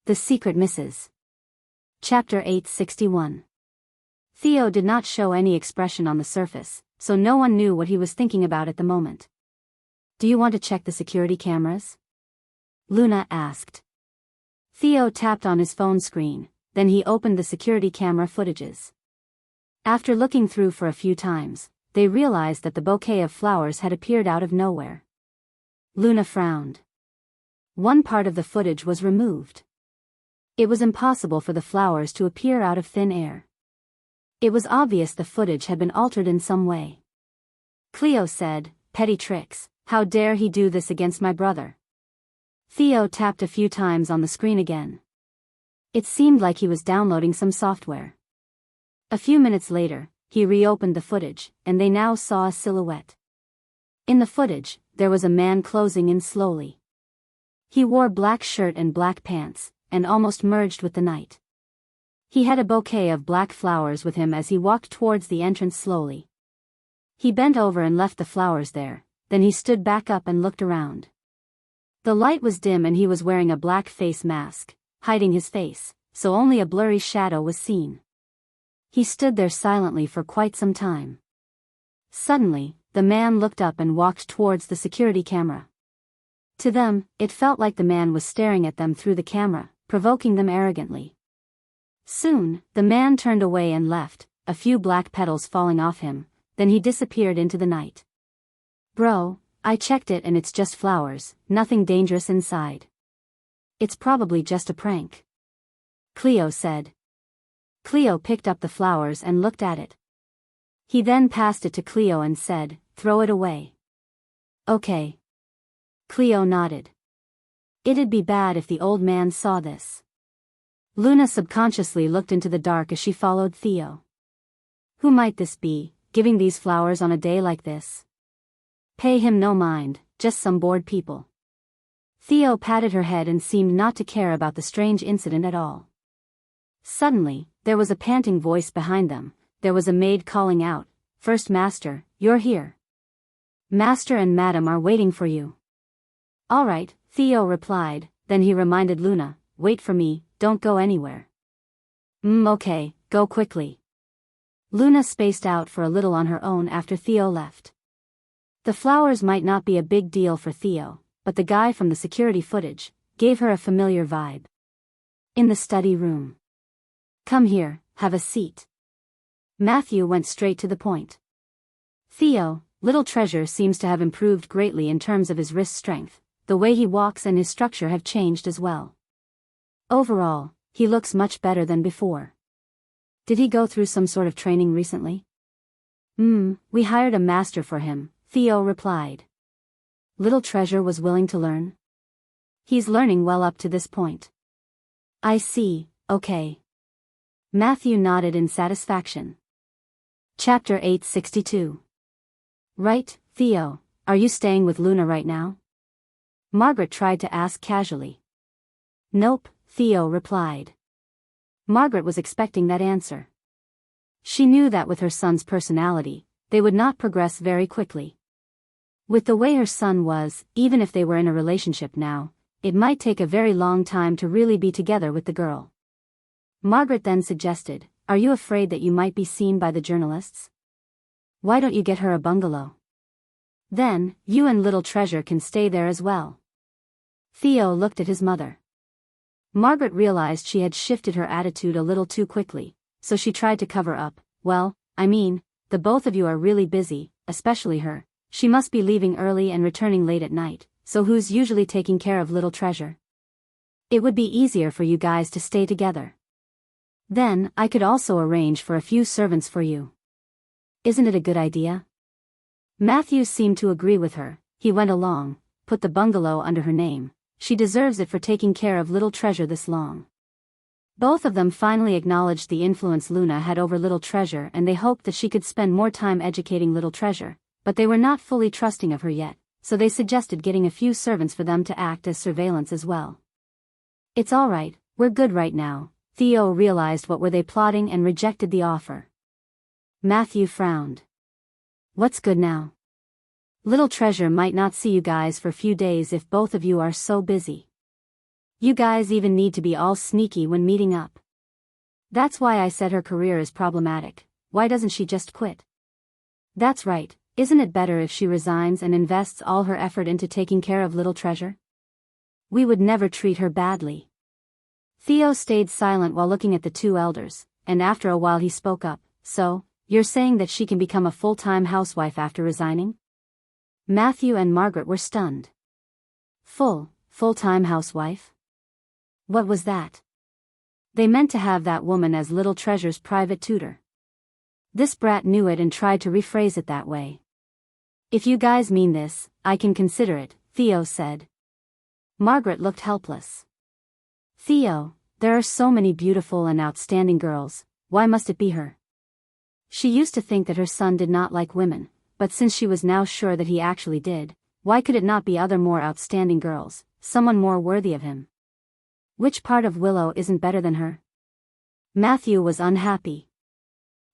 The Secret Misses. Chapter 861. Theo did not show any expression on the surface, so no one knew what he was thinking about at the moment. "Do you want to check the security cameras?" Luna asked. Theo tapped on his phone screen, then he opened the security camera footages. After looking through for a few times, they realized that the bouquet of flowers had appeared out of nowhere. Luna frowned. One part of the footage was removed. It was impossible for the flowers to appear out of thin air. It was obvious the footage had been altered in some way. Cleo said, "Petty tricks, how dare he do this against my brother?" Theo tapped a few times on the screen again. It seemed like he was downloading some software. A few minutes later, he reopened the footage, and they now saw a silhouette. In the footage, there was a man closing in slowly. He wore black shirt and black pants, and almost merged with the night. He had a bouquet of black flowers with him as he walked towards the entrance slowly. He bent over and left the flowers there, then he stood back up and looked around. The light was dim and he was wearing a black face mask, hiding his face, so only a blurry shadow was seen. He stood there silently for quite some time. Suddenly, the man looked up and walked towards the security camera. To them, it felt like the man was staring at them through the camera, provoking them arrogantly. Soon, the man turned away and left, a few black petals falling off him, then he disappeared into the night. "Bro, I checked it and it's just flowers, nothing dangerous inside. It's probably just a prank," Cleo said. Cleo picked up the flowers and looked at it. He then passed it to Cleo and said, "Throw it away." "Okay." Cleo nodded. It'd be bad if the old man saw this. Luna subconsciously looked into the dark as she followed Theo. Who might this be, giving these flowers on a day like this? Pay him no mind, just some bored people. Theo patted her head and seemed not to care about the strange incident at all. Suddenly, there was a panting voice behind them. There was a maid calling out, "First Master, you're here. Master and Madam are waiting for you." "All right," Theo replied, then he reminded Luna, "Wait for me, don't go anywhere." Okay, go quickly." Luna spaced out for a little on her own after Theo left. The flowers might not be a big deal for Theo, but the guy from the security footage gave her a familiar vibe. In the study room. "Come here, have a seat." Matthew went straight to the point. "Theo, little treasure seems to have improved greatly in terms of his wrist strength. The way he walks and his structure have changed as well. Overall, he looks much better than before. Did he go through some sort of training recently?" We hired a master for him," Theo replied. "Little treasure was willing to learn?" "He's learning well up to this point." "I see, okay." Matthew nodded in satisfaction. Chapter 862. "Right, Theo, are you staying with Luna right now?" Margaret tried to ask casually. "Nope," Theo replied. Margaret was expecting that answer. She knew that with her son's personality, they would not progress very quickly. With the way her son was, even if they were in a relationship now, it might take a very long time to really be together with the girl. Margaret then suggested, "Are you afraid that you might be seen by the journalists? Why don't you get her a bungalow? Then, you and little treasure can stay there as well." Theo looked at his mother. Margaret realized she had shifted her attitude a little too quickly, so she tried to cover up. "Well, I mean, the both of you are really busy, especially her. She must be leaving early and returning late at night, so who's usually taking care of little treasure? It would be easier for you guys to stay together. Then, I could also arrange for a few servants for you. Isn't it a good idea?" Matthew seemed to agree with her. He went along, put the bungalow under her name. She deserves it for taking care of little treasure this long. Both of them finally acknowledged the influence Luna had over little treasure and they hoped that she could spend more time educating little treasure, but they were not fully trusting of her yet, so they suggested getting a few servants for them to act as surveillance as well. "It's all right, we're good right now." Theo realized what were they plotting and rejected the offer. Matthew frowned. "What's good now? Little treasure might not see you guys for a few days if both of you are so busy." You guys even need to be all sneaky when meeting up. That's why I said her career is problematic. Why doesn't she just quit? That's right, isn't it better if she resigns and invests all her effort into taking care of little treasure? We would never treat her badly. Theo stayed silent while looking at the two elders, and after a while he spoke up. So, you're saying that she can become a full-time housewife after resigning? Matthew and Margaret were stunned. Full-time housewife? What was that? They meant to have that woman as Little Treasure's private tutor. This brat knew it and tried to rephrase it that way. If you guys mean this, I can consider it, Theo said. Margaret looked helpless. Theo, there are so many beautiful and outstanding girls, why must it be her? She used to think that her son did not like women, but since she was now sure that he actually did, why could it not be other more outstanding girls, someone more worthy of him? Which part of Willow isn't better than her? Matthew was unhappy.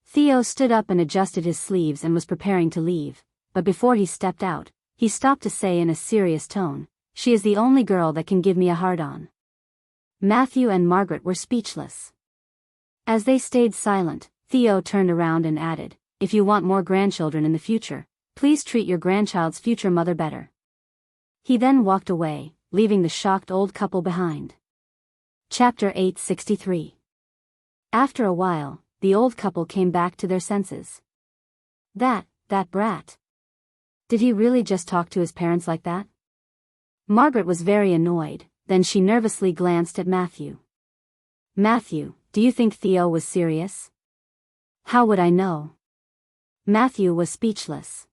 Theo stood up and adjusted his sleeves and was preparing to leave, but before he stepped out, he stopped to say in a serious tone, "She is the only girl that can give me a hard-on." Matthew and Margaret were speechless. As they stayed silent, Theo turned around and added, "If you want more grandchildren in the future, please treat your grandchild's future mother better." He then walked away, leaving the shocked old couple behind. Chapter 863. After a while, the old couple came back to their senses. That brat. Did he really just talk to his parents like that? Margaret was very annoyed, then she nervously glanced at Matthew. Matthew, do you think Theo was serious? How would I know? Matthew was speechless.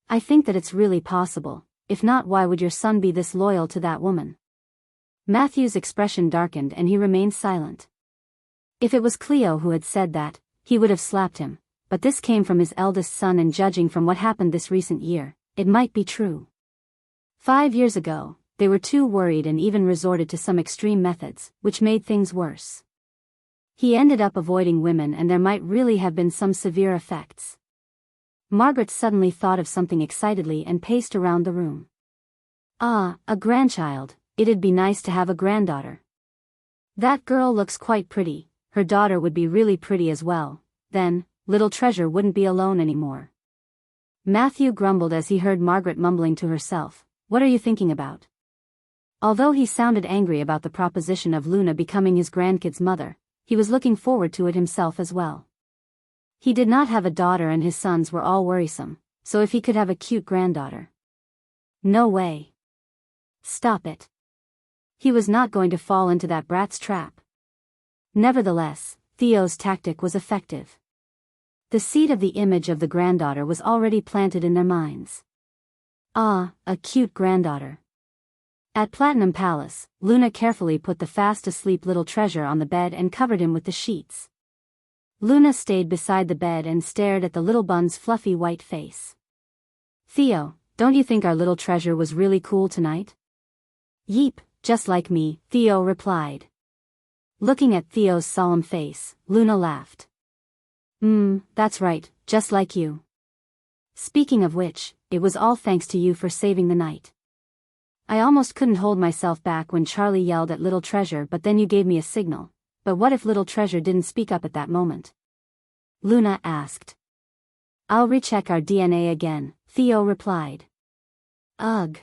I think that it's really possible, if not, why would your son be this loyal to that woman? Matthew's expression darkened and he remained silent. If it was Cleo who had said that, he would have slapped him, but this came from his eldest son, and judging from what happened this recent year, it might be true. 5 years ago, they were too worried and even resorted to some extreme methods, which made things worse. He ended up avoiding women, and there might really have been some severe effects. Margaret suddenly thought of something excitedly and paced around the room. Ah, a grandchild. It'd be nice to have a granddaughter. That girl looks quite pretty, her daughter would be really pretty as well, then, Little Treasure wouldn't be alone anymore. Matthew grumbled as he heard Margaret mumbling to herself, "What are you thinking about?" Although he sounded angry about the proposition of Luna becoming his grandkid's mother, he was looking forward to it himself as well. He did not have a daughter and his sons were all worrisome, so if he could have a cute granddaughter. No way. Stop it. He was not going to fall into that brat's trap. Nevertheless, Theo's tactic was effective. The seed of the image of the granddaughter was already planted in their minds. Ah, a cute granddaughter. At Platinum Palace, Luna carefully put the fast-asleep Little Treasure on the bed and covered him with the sheets. Luna stayed beside the bed and stared at the little bun's fluffy white face. "Theo, don't you think our Little Treasure was really cool tonight?" "Yeep, just like me," Theo replied. Looking at Theo's solemn face, Luna laughed. That's right, just like you. Speaking of which, it was all thanks to you for saving the night. I almost couldn't hold myself back when Charlie yelled at Little Treasure, but then you gave me a signal. But what if Little Treasure didn't speak up at that moment?" Luna asked. "I'll recheck our DNA again," Theo replied. Ugh.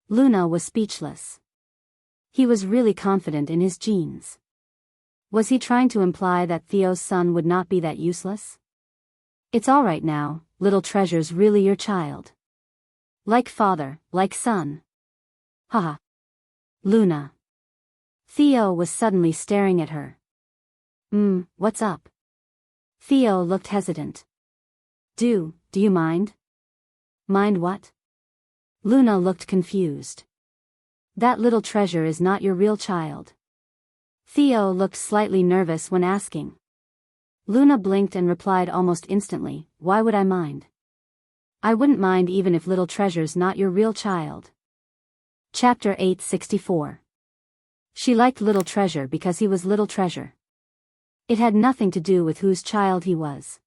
Luna was speechless. He was really confident in his genes. Was he trying to imply that Theo's son would not be that useless? "It's all right now, Little Treasure's really your child. Like father, like son." Haha. Luna. Theo was suddenly staring at her. What's up?" Theo looked hesitant. Do you mind?" "Mind what?" Luna looked confused. "That Little Treasure is not your real child." Theo looked slightly nervous when asking. Luna blinked and replied almost instantly, "Why would I mind? I wouldn't mind even if Little Treasure's not your real child." Chapter 864. She liked Little Treasure because he was Little Treasure. It had nothing to do with whose child he was.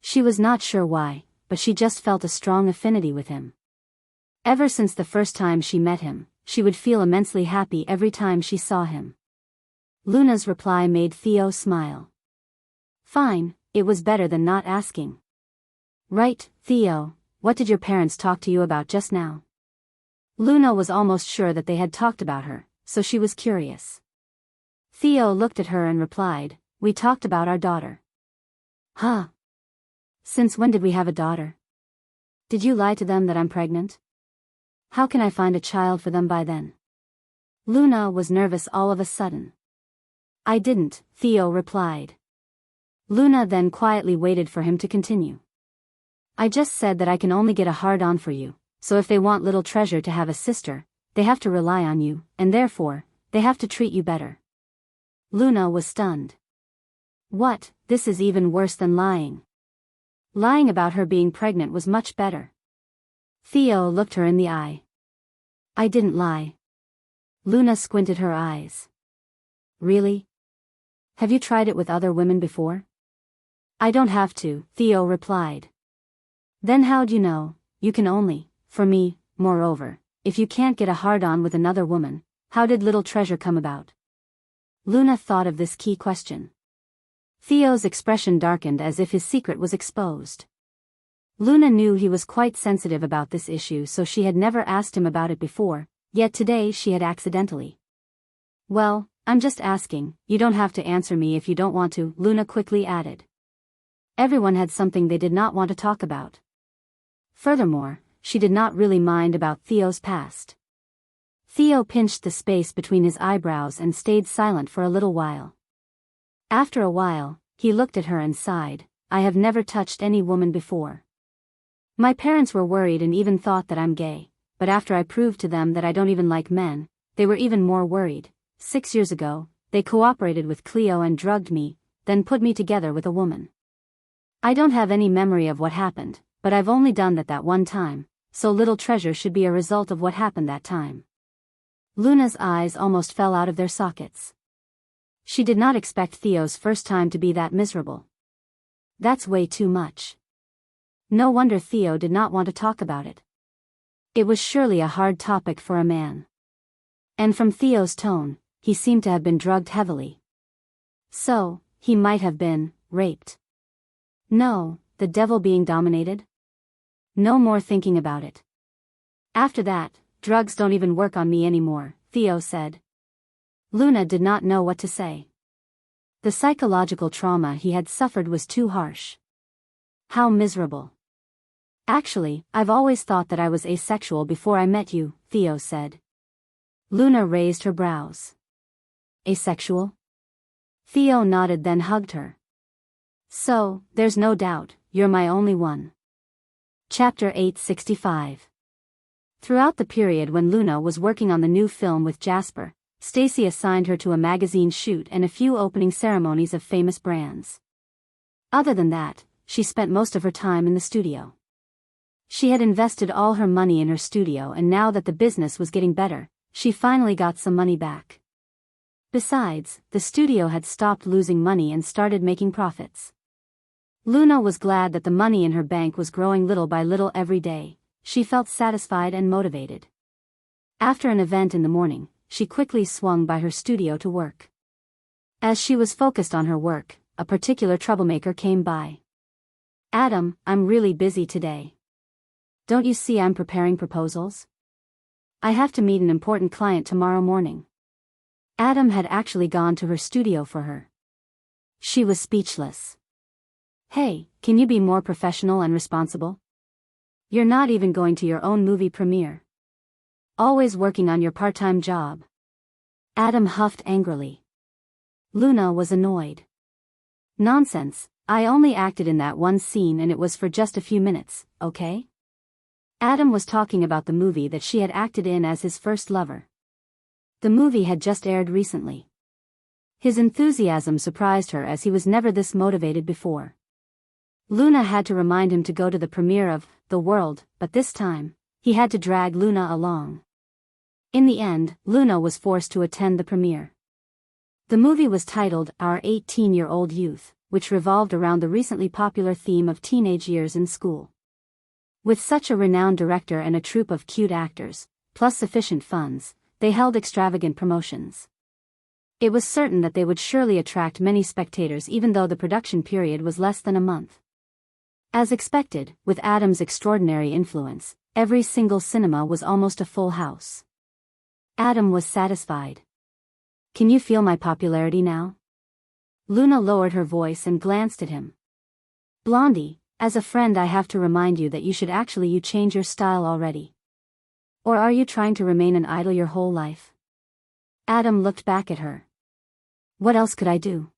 She was not sure why, but she just felt a strong affinity with him. Ever since the first time she met him, she would feel immensely happy every time she saw him. Luna's reply made Theo smile. Fine, it was better than not asking. Right, Theo, what did your parents talk to you about just now? Luna was almost sure that they had talked about her, so she was curious. Theo looked at her and replied, we talked about our daughter. Huh? Since when did we have a daughter? Did you lie to them that I'm pregnant? How can I find a child for them by then? Luna was nervous all of a sudden. I didn't, Theo replied. Luna then quietly waited for him to continue. I just said that I can only get a hard-on for you, so if they want little treasure to have a sister, they have to rely on you, and therefore, they have to treat you better. Luna was stunned. What, this is even worse than lying. Lying about her being pregnant was much better. Theo looked her in the eye. I didn't lie. Luna squinted her eyes. Really? Have you tried it with other women before? I don't have to, Theo replied. Then how'd you know? You can only, for me, moreover, if you can't get a hard-on with another woman, how did little treasure come about? Luna thought of this key question. Theo's expression darkened as if his secret was exposed. Luna knew he was quite sensitive about this issue, so she had never asked him about it before, yet today she had accidentally. Well, I'm just asking, you don't have to answer me if you don't want to, Luna quickly added. Everyone had something they did not want to talk about. Furthermore, she did not really mind about Theo's past. Theo pinched the space between his eyebrows and stayed silent for a little while. After a while, he looked at her and sighed, I have never touched any woman before. My parents were worried and even thought that I'm gay, but after I proved to them that I don't even like men, they were even more worried. 6 years ago, they cooperated with Cleo and drugged me, then put me together with a woman. I don't have any memory of what happened, but I've only done that one time, so little treasure should be a result of what happened that time. Luna's eyes almost fell out of their sockets. She did not expect Theo's first time to be that miserable. That's way too much. No wonder Theo did not want to talk about it. It was surely a hard topic for a man. And from Theo's tone, he seemed to have been drugged heavily. So, he might have been raped. No, the devil being dominated? No more thinking about it. After that, drugs don't even work on me anymore, Theo said. Luna did not know what to say. The psychological trauma he had suffered was too harsh. How miserable. Actually, I've always thought that I was asexual before I met you, Theo said. Luna raised her brows. Asexual? Theo nodded, then hugged her. So, there's no doubt, you're my only one. Chapter 865. Throughout the period when Luna was working on the new film with Jasper, Stacy assigned her to a magazine shoot and a few opening ceremonies of famous brands. Other than that, she spent most of her time in the studio. She had invested all her money in her studio, and now that the business was getting better, she finally got some money back. Besides, the studio had stopped losing money and started making profits. Luna was glad that the money in her bank was growing little by little every day. She felt satisfied and motivated. After an event in the morning, she quickly swung by her studio to work. As she was focused on her work, a particular troublemaker came by. Adam, I'm really busy today. Don't you see I'm preparing proposals? I have to meet an important client tomorrow morning. Adam had actually gone to her studio for her. She was speechless. Hey, can you be more professional and responsible? You're not even going to your own movie premiere. Always working on your part-time job. Adam huffed angrily. Luna was annoyed. Nonsense, I only acted in that one scene and it was for just a few minutes, okay? Adam was talking about the movie that she had acted in as his first lover. The movie had just aired recently. His enthusiasm surprised her as he was never this motivated before. Luna had to remind him to go to the premiere of The World, but this time, he had to drag Luna along. In the end, Luna was forced to attend the premiere. The movie was titled Our 18-Year-Old Youth, which revolved around the recently popular theme of teenage years in school. With such a renowned director and a troupe of cute actors, plus sufficient funds, they held extravagant promotions. It was certain that they would surely attract many spectators even though the production period was less than a month. As expected, with Adam's extraordinary influence, every single cinema was almost a full house. Adam was satisfied. "Can you feel my popularity now?" Luna lowered her voice and glanced at him. "Blondie, as a friend I have to remind you that you should actually change your style already. Or are you trying to remain an idol your whole life?" Adam looked back at her. "What else could I do?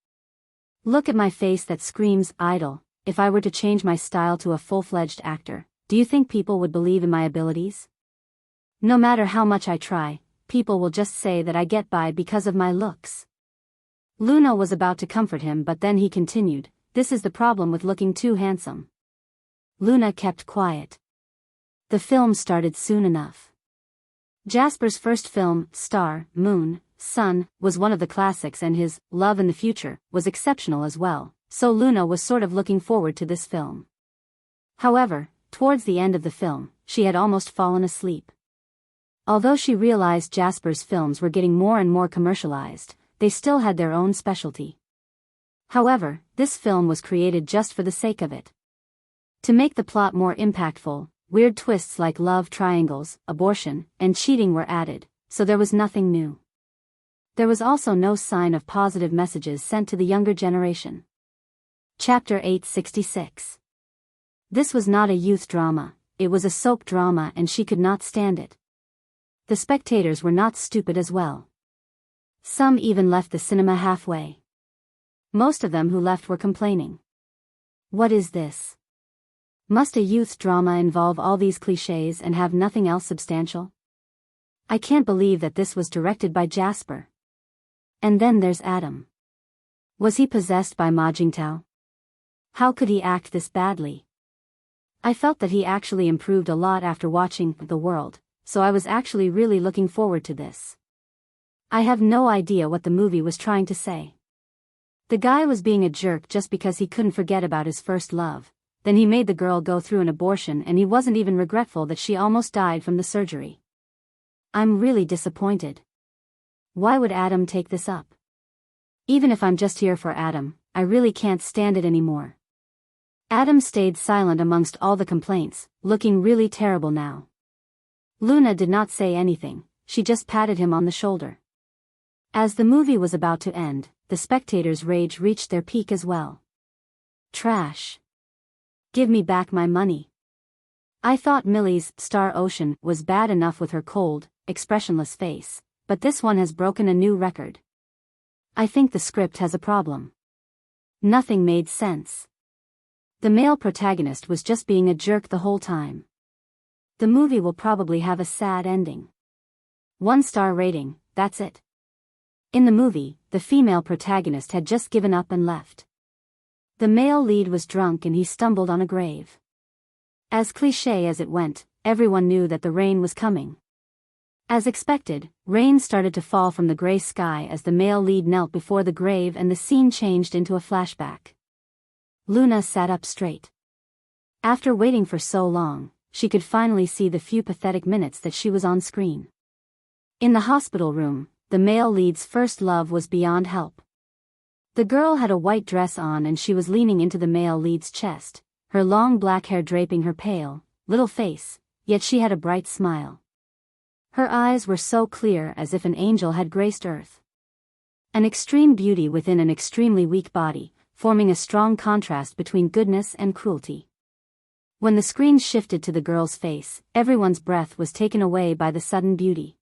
Look at my face that screams idol. If I were to change my style to a full-fledged actor, do you think people would believe in my abilities? No matter how much I try, people will just say that I get by because of my looks." Luna was about to comfort him, but then he continued, "This is the problem with looking too handsome." Luna kept quiet. The film started soon enough. Jasper's first film, Star, Moon, Sun, was one of the classics, and his Love in the Future was exceptional as well, so Luna was sort of looking forward to this film. However, towards the end of the film, she had almost fallen asleep. Although she realized Jasper's films were getting more and more commercialized, they still had their own specialty. However, this film was created just for the sake of it. To make the plot more impactful, weird twists like love triangles, abortion, and cheating were added, so there was nothing new. There was also no sign of positive messages sent to the younger generation. Chapter 866. This was not a youth drama, it was a soap drama, and she could not stand it. The spectators were not stupid as well. Some even left the cinema halfway. Most of them who left were complaining. "What is this? Must a youth drama involve all these clichés and have nothing else substantial? I can't believe that this was directed by Jasper. And then there's Adam. Was he possessed by Ma Jingtao? How could he act this badly? I felt that he actually improved a lot after watching The World, so I was actually really looking forward to this. I have no idea what the movie was trying to say. The guy was being a jerk just because he couldn't forget about his first love, then he made the girl go through an abortion and he wasn't even regretful that she almost died from the surgery. I'm really disappointed. Why would Adam take this up? Even if I'm just here for Adam, I really can't stand it anymore." Adam stayed silent amongst all the complaints, looking really terrible now. Luna did not say anything, she just patted him on the shoulder. As the movie was about to end, the spectators' rage reached their peak as well. "Trash. Give me back my money. I thought Millie's Star Ocean was bad enough with her cold, expressionless face, but this one has broken a new record. I think the script has a problem. Nothing made sense. The male protagonist was just being a jerk the whole time. The movie will probably have a sad ending. 1-star rating, that's it." In the movie, the female protagonist had just given up and left. The male lead was drunk and he stumbled on a grave. As cliché as it went, everyone knew that the rain was coming. As expected, rain started to fall from the gray sky as the male lead knelt before the grave and the scene changed into a flashback. Luna sat up straight. After waiting for so long, she could finally see the few pathetic minutes that she was on screen. In the hospital room, the male lead's first love was beyond help. The girl had a white dress on and she was leaning into the male lead's chest, her long black hair draping her pale, little face, yet she had a bright smile. Her eyes were so clear as if an angel had graced earth. An extreme beauty within an extremely weak body, forming a strong contrast between goodness and cruelty. When the screen shifted to the girl's face, everyone's breath was taken away by the sudden beauty.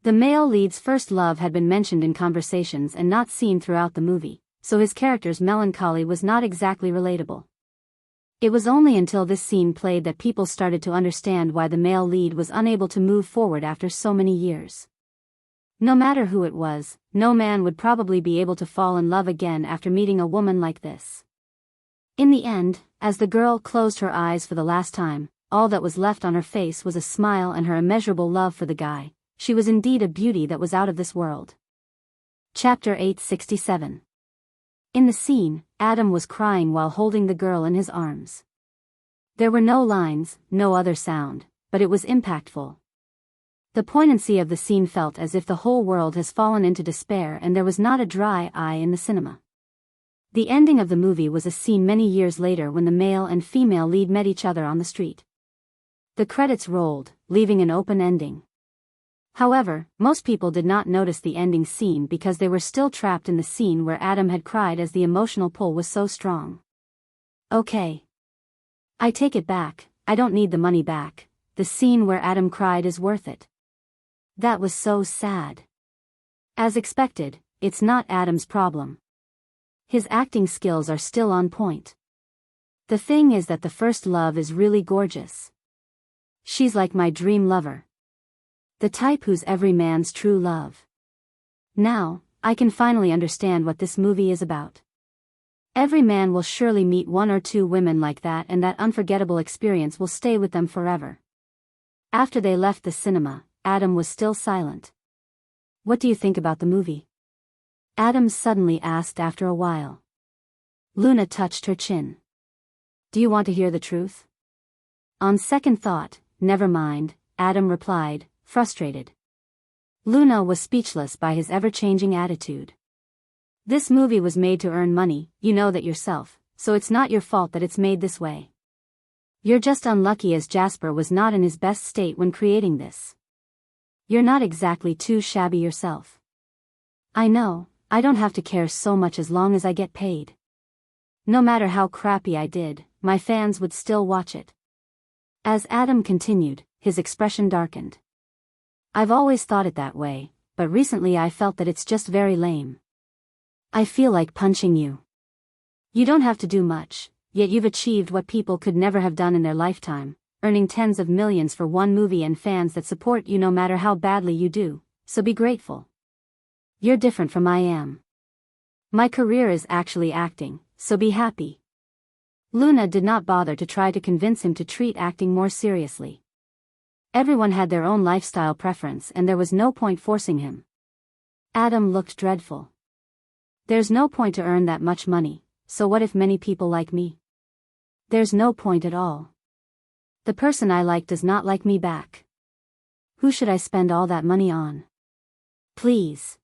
The male lead's first love had been mentioned in conversations and not seen throughout the movie, so his character's melancholy was not exactly relatable. It was only until this scene played that people started to understand why the male lead was unable to move forward after so many years. No matter who it was, no man would probably be able to fall in love again after meeting a woman like this. In the end, as the girl closed her eyes for the last time, all that was left on her face was a smile and her immeasurable love for the guy. She was indeed a beauty that was out of this world. Chapter 867. In the scene, Adam was crying while holding the girl in his arms. There were no lines, no other sound, but it was impactful. The poignancy of the scene felt as if the whole world has fallen into despair and there was not a dry eye in the cinema. The ending of the movie was a scene many years later when the male and female lead met each other on the street. The credits rolled, leaving an open ending. However, most people did not notice the ending scene because they were still trapped in the scene where Adam had cried as the emotional pull was so strong. Okay. I take it back, I don't need the money back. The scene where Adam cried is worth it. That was so sad. As expected, it's not Adam's problem. His acting skills are still on point. The thing is that the first love is really gorgeous. She's like my dream lover. The type who's every man's true love. Now, I can finally understand what this movie is about. Every man will surely meet one or two women like that, and that unforgettable experience will stay with them forever. After they left the cinema, Adam was still silent. What do you think about the movie? Adam suddenly asked after a while. Luna touched her chin. Do you want to hear the truth? On second thought, never mind, Adam replied, frustrated. Luna was speechless by his ever-changing attitude. This movie was made to earn money, you know that yourself, so it's not your fault that it's made this way. You're just unlucky as Jasper was not in his best state when creating this. You're not exactly too shabby yourself. I know, I don't have to care so much as long as I get paid. No matter how crappy I did, my fans would still watch it. As Adam continued, his expression darkened. I've always thought it that way, but recently I felt that it's just very lame. I feel like punching you. You don't have to do much, yet you've achieved what people could never have done in their lifetime, earning tens of millions for one movie and fans that support you no matter how badly you do, so be grateful. You're different from I am. My career is actually acting, so be happy. Luna did not bother to try to convince him to treat acting more seriously. Everyone had their own lifestyle preference and there was no point forcing him. Adam looked dreadful. There's no point to earn that much money, so what if many people like me? There's no point at all. The person I like does not like me back. Who should I spend all that money on? Please.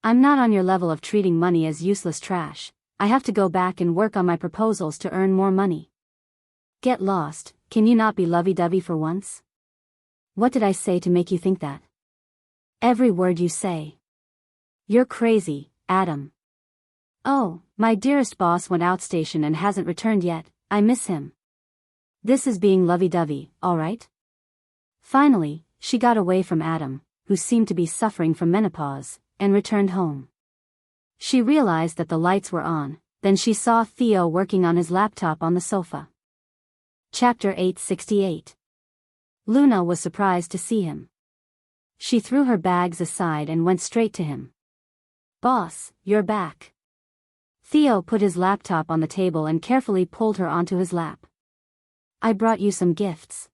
I'm not on your level of treating money as useless trash. I have to go back and work on my proposals to earn more money. Get lost, can you not be lovey-dovey for once? What did I say to make you think that? Every word you say. You're crazy, Adam. Oh, my dearest boss went outstation and hasn't returned yet, I miss him. This is being lovey-dovey, alright? Finally, she got away from Adam, who seemed to be suffering from menopause, and returned home. She realized that the lights were on, then she saw Theo working on his laptop on the sofa. Chapter 868. Luna was surprised to see him. She threw her bags aside and went straight to him. Boss, you're back. Theo put his laptop on the table and carefully pulled her onto his lap. I brought you some gifts.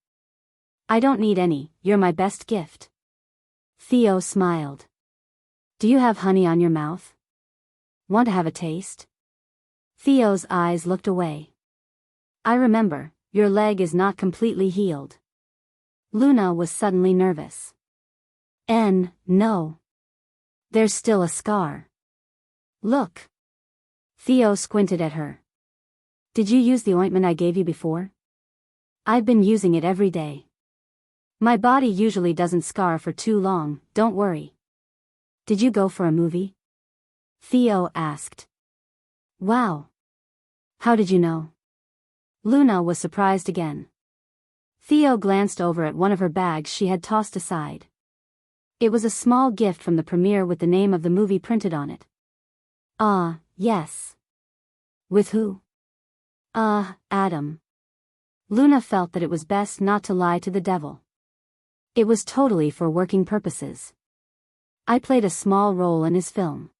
I don't need any, you're my best gift. Theo smiled. Do you have honey on your mouth? Want to have a taste? Theo's eyes looked away. I remember, your leg is not completely healed. Luna was suddenly nervous. No. There's still a scar. Look. Theo squinted at her. Did you use the ointment I gave you before? I've been using it every day. My body usually doesn't scar for too long, don't worry. Did you go for a movie? Theo asked. Wow. How did you know? Luna was surprised again. Theo glanced over at one of her bags she had tossed aside. It was a small gift from the premiere with the name of the movie printed on it. Ah, yes. With who? Adam. Luna felt that it was best not to lie to the devil. It was totally for working purposes. I played a small role in his film.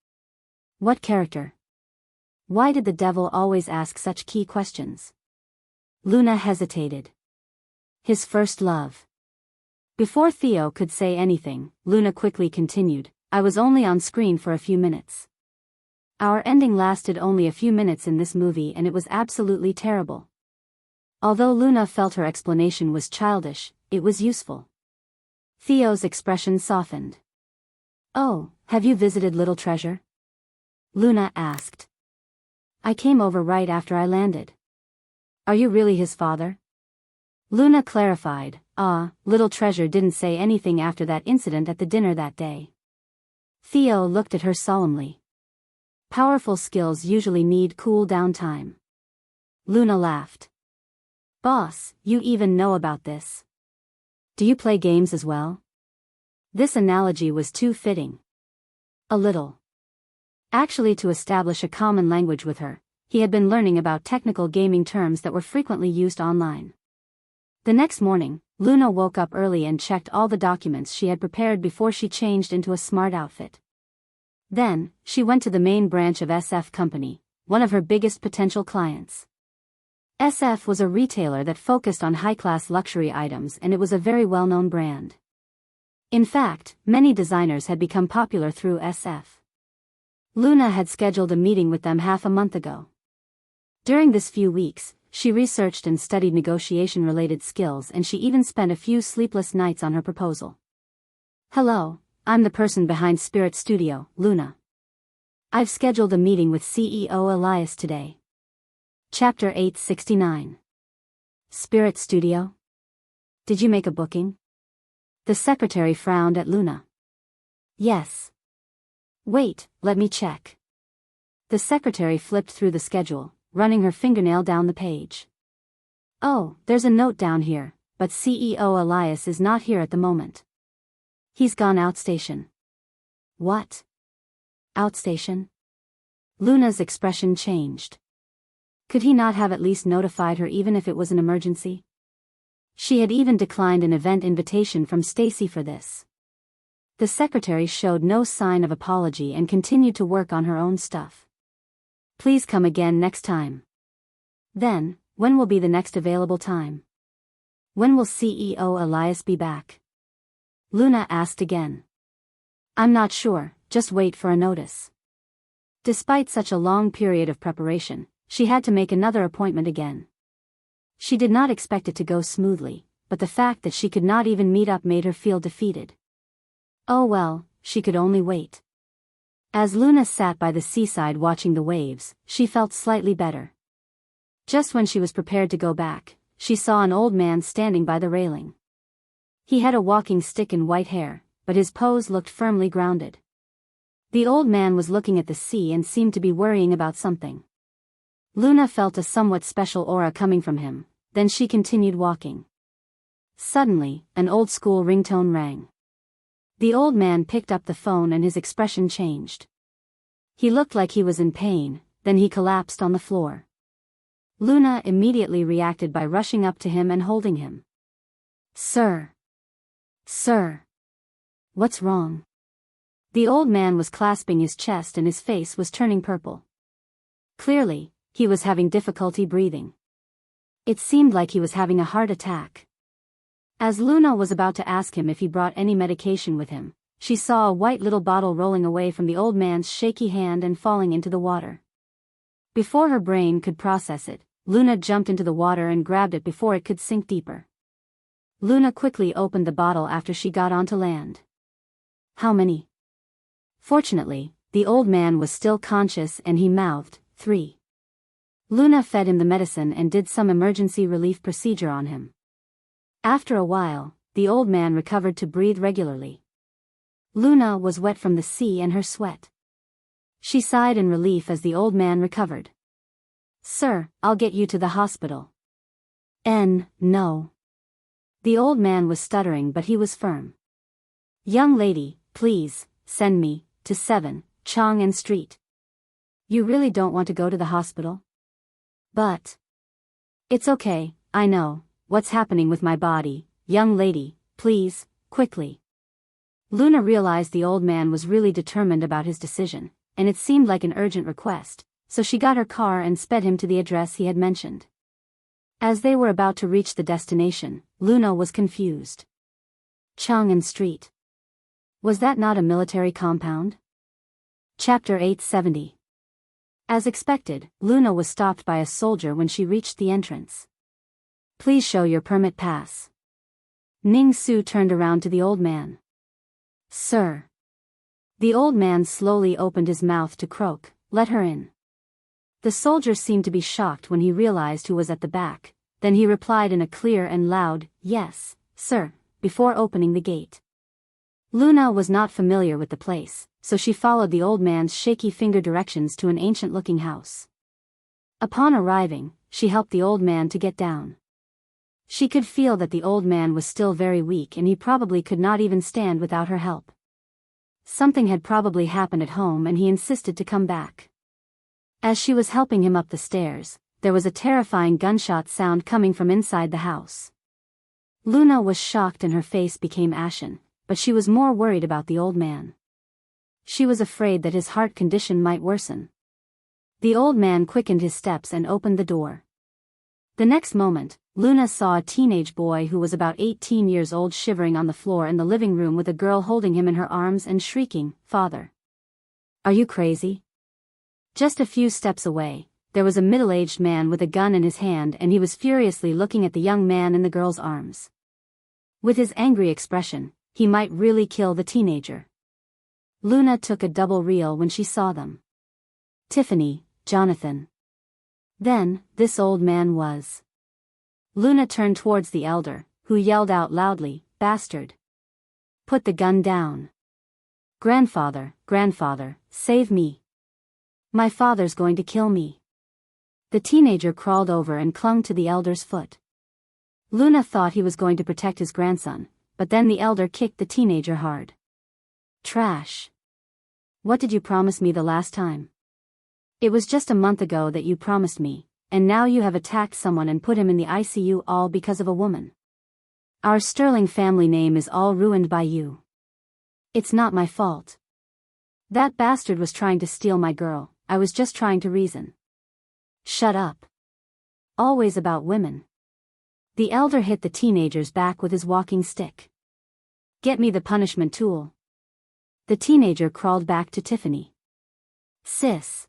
What character? Why did the devil always ask such key questions? Luna hesitated. His first love. Before Theo could say anything, Luna quickly continued, I was only on screen for a few minutes. Our ending lasted only a few minutes in this movie and it was absolutely terrible. Although Luna felt her explanation was childish, it was useful. Theo's expression softened. "Oh, have you visited Little Treasure?" Luna asked. "I came over right after I landed." "Are you really his father?" Luna clarified. Little Treasure didn't say anything after that incident at the dinner that day." Theo looked at her solemnly. "Powerful skills usually need cool down time." Luna laughed. "Boss, you even know about this. Do you play games as well?" This analogy was too fitting. A little. Actually, to establish a common language with her, he had been learning about technical gaming terms that were frequently used online. The next morning, Luna woke up early and checked all the documents she had prepared before she changed into a smart outfit. Then, she went to the main branch of SF Company, one of her biggest potential clients. SF was a retailer that focused on high-class luxury items, and it was a very well-known brand. In fact, many designers had become popular through SF. Luna had scheduled a meeting with them half a month ago. During this few weeks, she researched and studied negotiation-related skills, and she even spent a few sleepless nights on her proposal. "Hello, I'm the person behind Spirit Studio, Luna. I've scheduled a meeting with CEO Elias today." Chapter 869. Spirit Studio? Did you make a booking? The secretary frowned at Luna. "Yes." "Wait, let me check." The secretary flipped through the schedule, running her fingernail down the page. "Oh, there's a note down here, but CEO Elias is not here at the moment. He's gone outstation." "What? Outstation?" Luna's expression changed. Could he not have at least notified her even if it was an emergency? She had even declined an event invitation from Stacy for this. The secretary showed no sign of apology and continued to work on her own stuff. "Please come again next time." "Then, when will be the next available time? When will CEO Elias be back?" Luna asked again. "I'm not sure, just wait for a notice." Despite such a long period of preparation, she had to make another appointment again. She did not expect it to go smoothly, but the fact that she could not even meet up made her feel defeated. Oh well, she could only wait. As Luna sat by the seaside watching the waves, she felt slightly better. Just when she was prepared to go back, she saw an old man standing by the railing. He had a walking stick and white hair, but his pose looked firmly grounded. The old man was looking at the sea and seemed to be worrying about something. Luna felt a somewhat special aura coming from him, then she continued walking. Suddenly, an old-school ringtone rang. The old man picked up the phone and his expression changed. He looked like he was in pain, then he collapsed on the floor. Luna immediately reacted by rushing up to him and holding him. "Sir! Sir! What's wrong?" The old man was clasping his chest and his face was turning purple. Clearly, he was having difficulty breathing. It seemed like he was having a heart attack. As Luna was about to ask him if he brought any medication with him, she saw a white little bottle rolling away from the old man's shaky hand and falling into the water. Before her brain could process it, Luna jumped into the water and grabbed it before it could sink deeper. Luna quickly opened the bottle after she got onto land. "How many?" Fortunately, the old man was still conscious and he mouthed, 3. Luna fed him the medicine and did some emergency relief procedure on him. After a while, the old man recovered to breathe regularly. Luna was wet from the sea and her sweat. She sighed in relief as the old man recovered. "Sir, I'll get you to the hospital." No. The old man was stuttering but he was firm. "Young lady, please, send me to 7, Chong N Street. You really don't want to go to the hospital?" "But it's okay, I know what's happening with my body. Young lady, please, quickly." Luna realized the old man was really determined about his decision, and it seemed like an urgent request, so she got her car and sped him to the address he had mentioned. As they were about to reach the destination, Luna was confused. Chong N Street. Was that not a military compound? Chapter 870. As expected, Luna was stopped by a soldier when she reached the entrance. "Please show your permit pass." Ning Su turned around to the old man. Sir. The old man slowly opened his mouth to croak, let her in. The soldier seemed to be shocked when he realized who was at the back, then he replied in a clear and loud, yes, sir, before opening the gate. Luna was not familiar with the place, so she followed the old man's shaky finger directions to an ancient-looking house. Upon arriving, she helped the old man to get down. She could feel that the old man was still very weak and he probably could not even stand without her help. Something had probably happened at home and he insisted to come back. As she was helping him up the stairs, there was a terrifying gunshot sound coming from inside the house. Luna was shocked and her face became ashen, but she was more worried about the old man. She was afraid that his heart condition might worsen. The old man quickened his steps and opened the door. The next moment, Luna saw a teenage boy who was about 18 years old shivering on the floor in the living room with a girl holding him in her arms and shrieking, "Father! Are you crazy?" Just a few steps away, there was a middle-aged man with a gun in his hand and he was furiously looking at the young man in the girl's arms. With his angry expression, he might really kill the teenager. Luna took a double reel when she saw them. Tiffany, Jonathan. Then, this old man was. Luna turned towards the elder, who yelled out loudly, "Bastard! Put the gun down. Grandfather, grandfather, save me. My father's going to kill me." The teenager crawled over and clung to the elder's foot. Luna thought he was going to protect his grandson, but then the elder kicked the teenager hard. "Trash. What did you promise me the last time? It was just a month ago that you promised me, and now you have attacked someone and put him in the ICU all because of a woman. Our sterling family name is all ruined by you. It's not my fault. That bastard was trying to steal my girl, I was just trying to reason." "Shut up. Always about women." The elder hit the teenager's back with his walking stick. "Get me the punishment tool." The teenager crawled back to Tiffany. "Sis.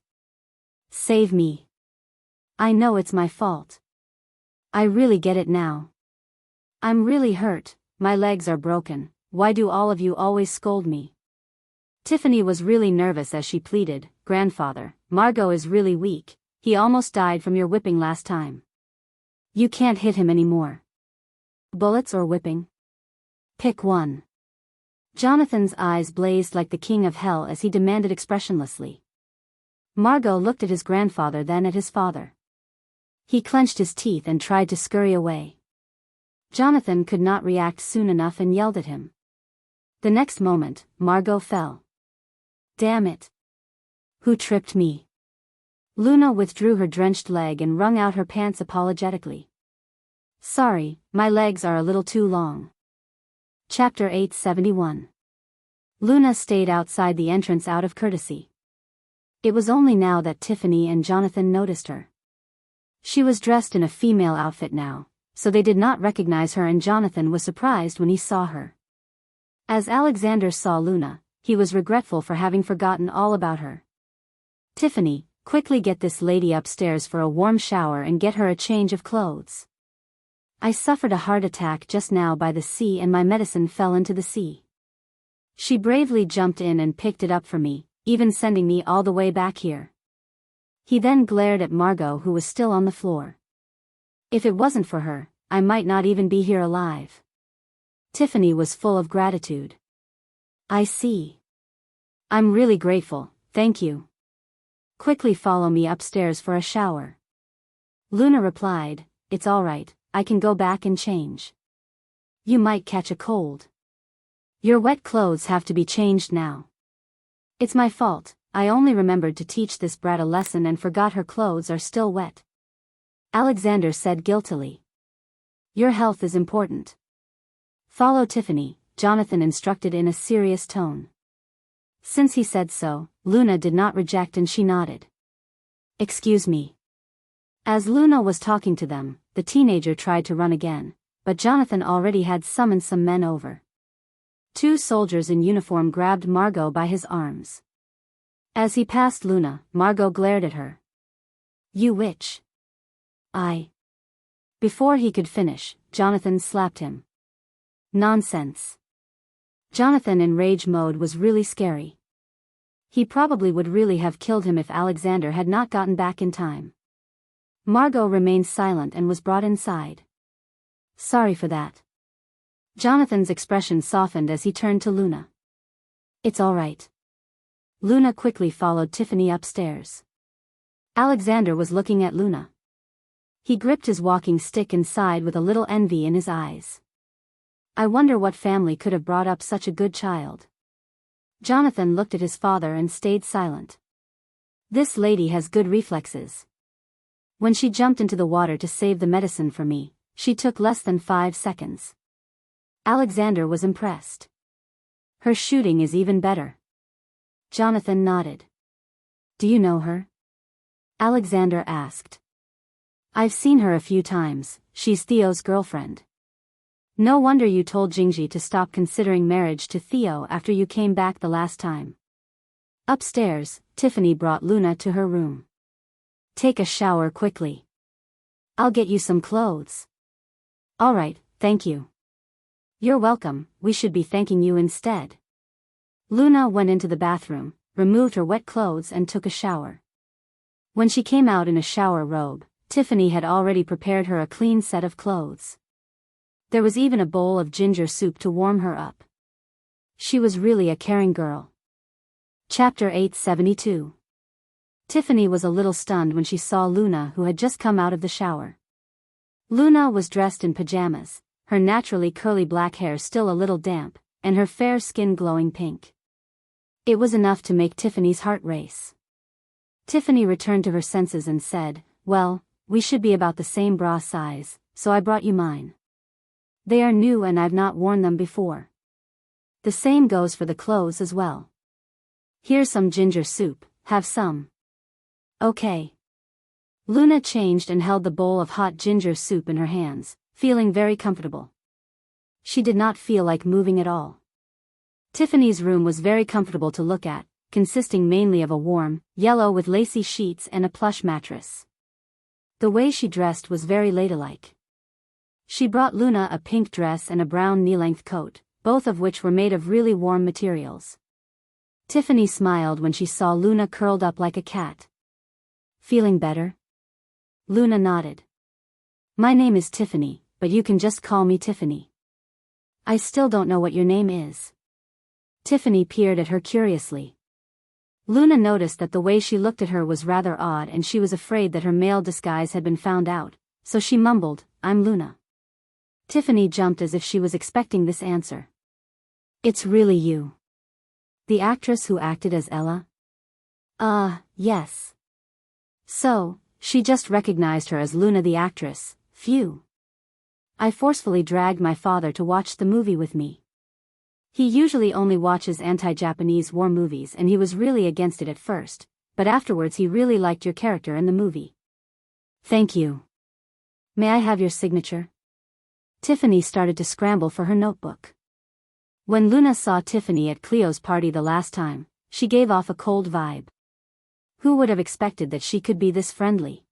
Save me. I know it's my fault. I really get it now. I'm really hurt, my legs are broken, why do all of you always scold me?" Tiffany was really nervous as she pleaded, "Grandfather, Margot is really weak, he almost died from your whipping last time. You can't hit him anymore. Bullets or whipping? Pick one." Jonathan's eyes blazed like the king of hell as he demanded expressionlessly. Margot looked at his grandfather, then at his father. He clenched his teeth and tried to scurry away. Jonathan could not react soon enough and yelled at him. The next moment, Margot fell. "Damn it! Who tripped me?" Luna withdrew her drenched leg and wrung out her pants apologetically. "Sorry, my legs are a little too long." Chapter 871. Luna stayed outside the entrance out of courtesy. It was only now that Tiffany and Jonathan noticed her. She was dressed in a female outfit now, so they did not recognize her, and Jonathan was surprised when he saw her. As Alexander saw Luna, he was regretful for having forgotten all about her. "Tiffany, quickly get this lady upstairs for a warm shower and get her a change of clothes. I suffered a heart attack just now by the sea and my medicine fell into the sea." She bravely jumped in and picked it up for me, even sending me all the way back here. He then glared at Margot, who was still on the floor. "If it wasn't for her, I might not even be here alive." Tiffany was full of gratitude. "I see. I'm really grateful, thank you. Quickly follow me upstairs for a shower." Luna replied, "It's all right, I can go back and change. You might catch a cold. Your wet clothes have to be changed now." "It's my fault, I only remembered to teach this brat a lesson and forgot her clothes are still wet," Alexander said guiltily. "Your health is important. Follow Tiffany," Jonathan instructed in a serious tone. Since he said so, Luna did not reject and she nodded. "Excuse me." As Luna was talking to them, the teenager tried to run again, but Jonathan already had summoned some men over. 2 soldiers in uniform grabbed Margot by his arms. As he passed Luna, Margot glared at her. "You witch." "I." Before he could finish, Jonathan slapped him. Nonsense. Jonathan in rage mode was really scary. He probably would really have killed him if Alexander had not gotten back in time. Margot remained silent and was brought inside. Sorry for that. Jonathan's expression softened as he turned to Luna. It's all right. Luna quickly followed Tiffany upstairs. Alexander was looking at Luna. He gripped his walking stick and sighed with a little envy in his eyes. I wonder what family could have brought up such a good child. Jonathan looked at his father and stayed silent. This lady has good reflexes. When she jumped into the water to save the medicine for me, she took less than 5 seconds. Alexander was impressed. Her shooting is even better. Jonathan nodded. Do you know her? Alexander asked. I've seen her a few times, she's Theo's girlfriend. No wonder you told Jingji to stop considering marriage to Theo after you came back the last time. Upstairs, Tiffany brought Luna to her room. Take a shower quickly. I'll get you some clothes. All right, thank you. You're welcome, we should be thanking you instead. Luna went into the bathroom, removed her wet clothes and took a shower. When she came out in a shower robe, Tiffany had already prepared her a clean set of clothes. There was even a bowl of ginger soup to warm her up. She was really a caring girl. Chapter 872. Tiffany was a little stunned when she saw Luna, who had just come out of the shower. Luna was dressed in pajamas, her naturally curly black hair still a little damp, and her fair skin glowing pink. It was enough to make Tiffany's heart race. Tiffany returned to her senses and said, well, we should be about the same bra size, so I brought you mine. They are new and I've not worn them before. The same goes for the clothes as well. Here's some ginger soup, have some. Okay. Luna changed and held the bowl of hot ginger soup in her hands, feeling very comfortable. She did not feel like moving at all. Tiffany's room was very comfortable to look at, consisting mainly of a warm, yellow with lacy sheets and a plush mattress. The way she dressed was very ladylike. She brought Luna a pink dress and a brown knee-length coat, both of which were made of really warm materials. Tiffany smiled when she saw Luna curled up like a cat. Feeling better? Luna nodded. My name is Tiffany, but you can just call me Tiffany. I still don't know what your name is. Tiffany peered at her curiously. Luna noticed that the way she looked at her was rather odd and she was afraid that her male disguise had been found out, so she mumbled, I'm Luna. Tiffany jumped as if she was expecting this answer. It's really you. The actress who acted as Ella? Yes. So, she just recognized her as Luna the actress, phew. I forcefully dragged my father to watch the movie with me. He usually only watches anti-Japanese war movies and he was really against it at first, but afterwards he really liked your character in the movie. Thank you. May I have your signature? Tiffany started to scramble for her notebook. When Luna saw Tiffany at Cleo's party the last time, she gave off a cold vibe. Who would have expected that she could be this friendly?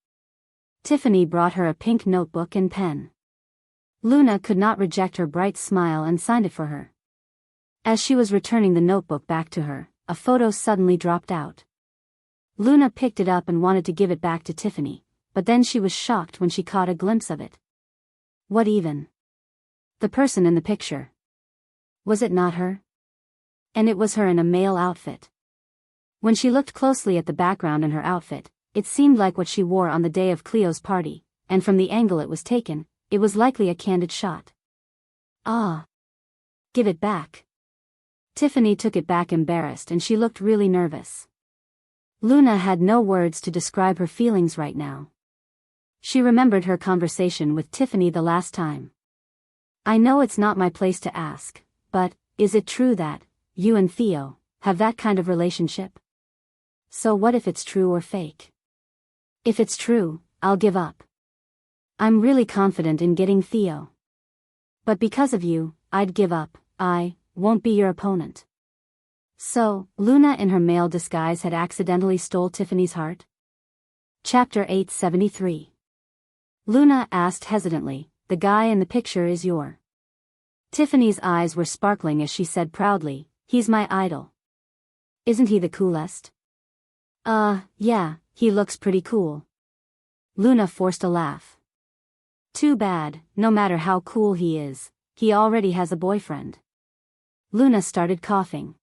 Tiffany brought her a pink notebook and pen. Luna could not reject her bright smile and signed it for her. As she was returning the notebook back to her, a photo suddenly dropped out. Luna picked it up and wanted to give it back to Tiffany, but then she was shocked when she caught a glimpse of it. What even? The person in the picture. Was it not her? And it was her in a male outfit. When she looked closely at the background in her outfit, it seemed like what she wore on the day of Cleo's party, and from the angle it was taken, it was likely a candid shot. Ah. Give it back. Tiffany took it back embarrassed and she looked really nervous. Luna had no words to describe her feelings right now. She remembered her conversation with Tiffany the last time. I know it's not my place to ask, but, is it true that, you and Theo, have that kind of relationship? So what if it's true or fake? If it's true, I'll give up. I'm really confident in getting Theo. But because of you, I'd give up. I won't be your opponent. So, Luna in her male disguise had accidentally stole Tiffany's heart? Chapter 873. Luna asked hesitantly, the guy in the picture is your Tiffany's eyes were sparkling as she said proudly, "He's my idol." "Isn't he the coolest?" Yeah, he looks pretty cool." Luna forced a laugh. "Too bad, no matter how cool he is, he already has a boyfriend." Luna started coughing.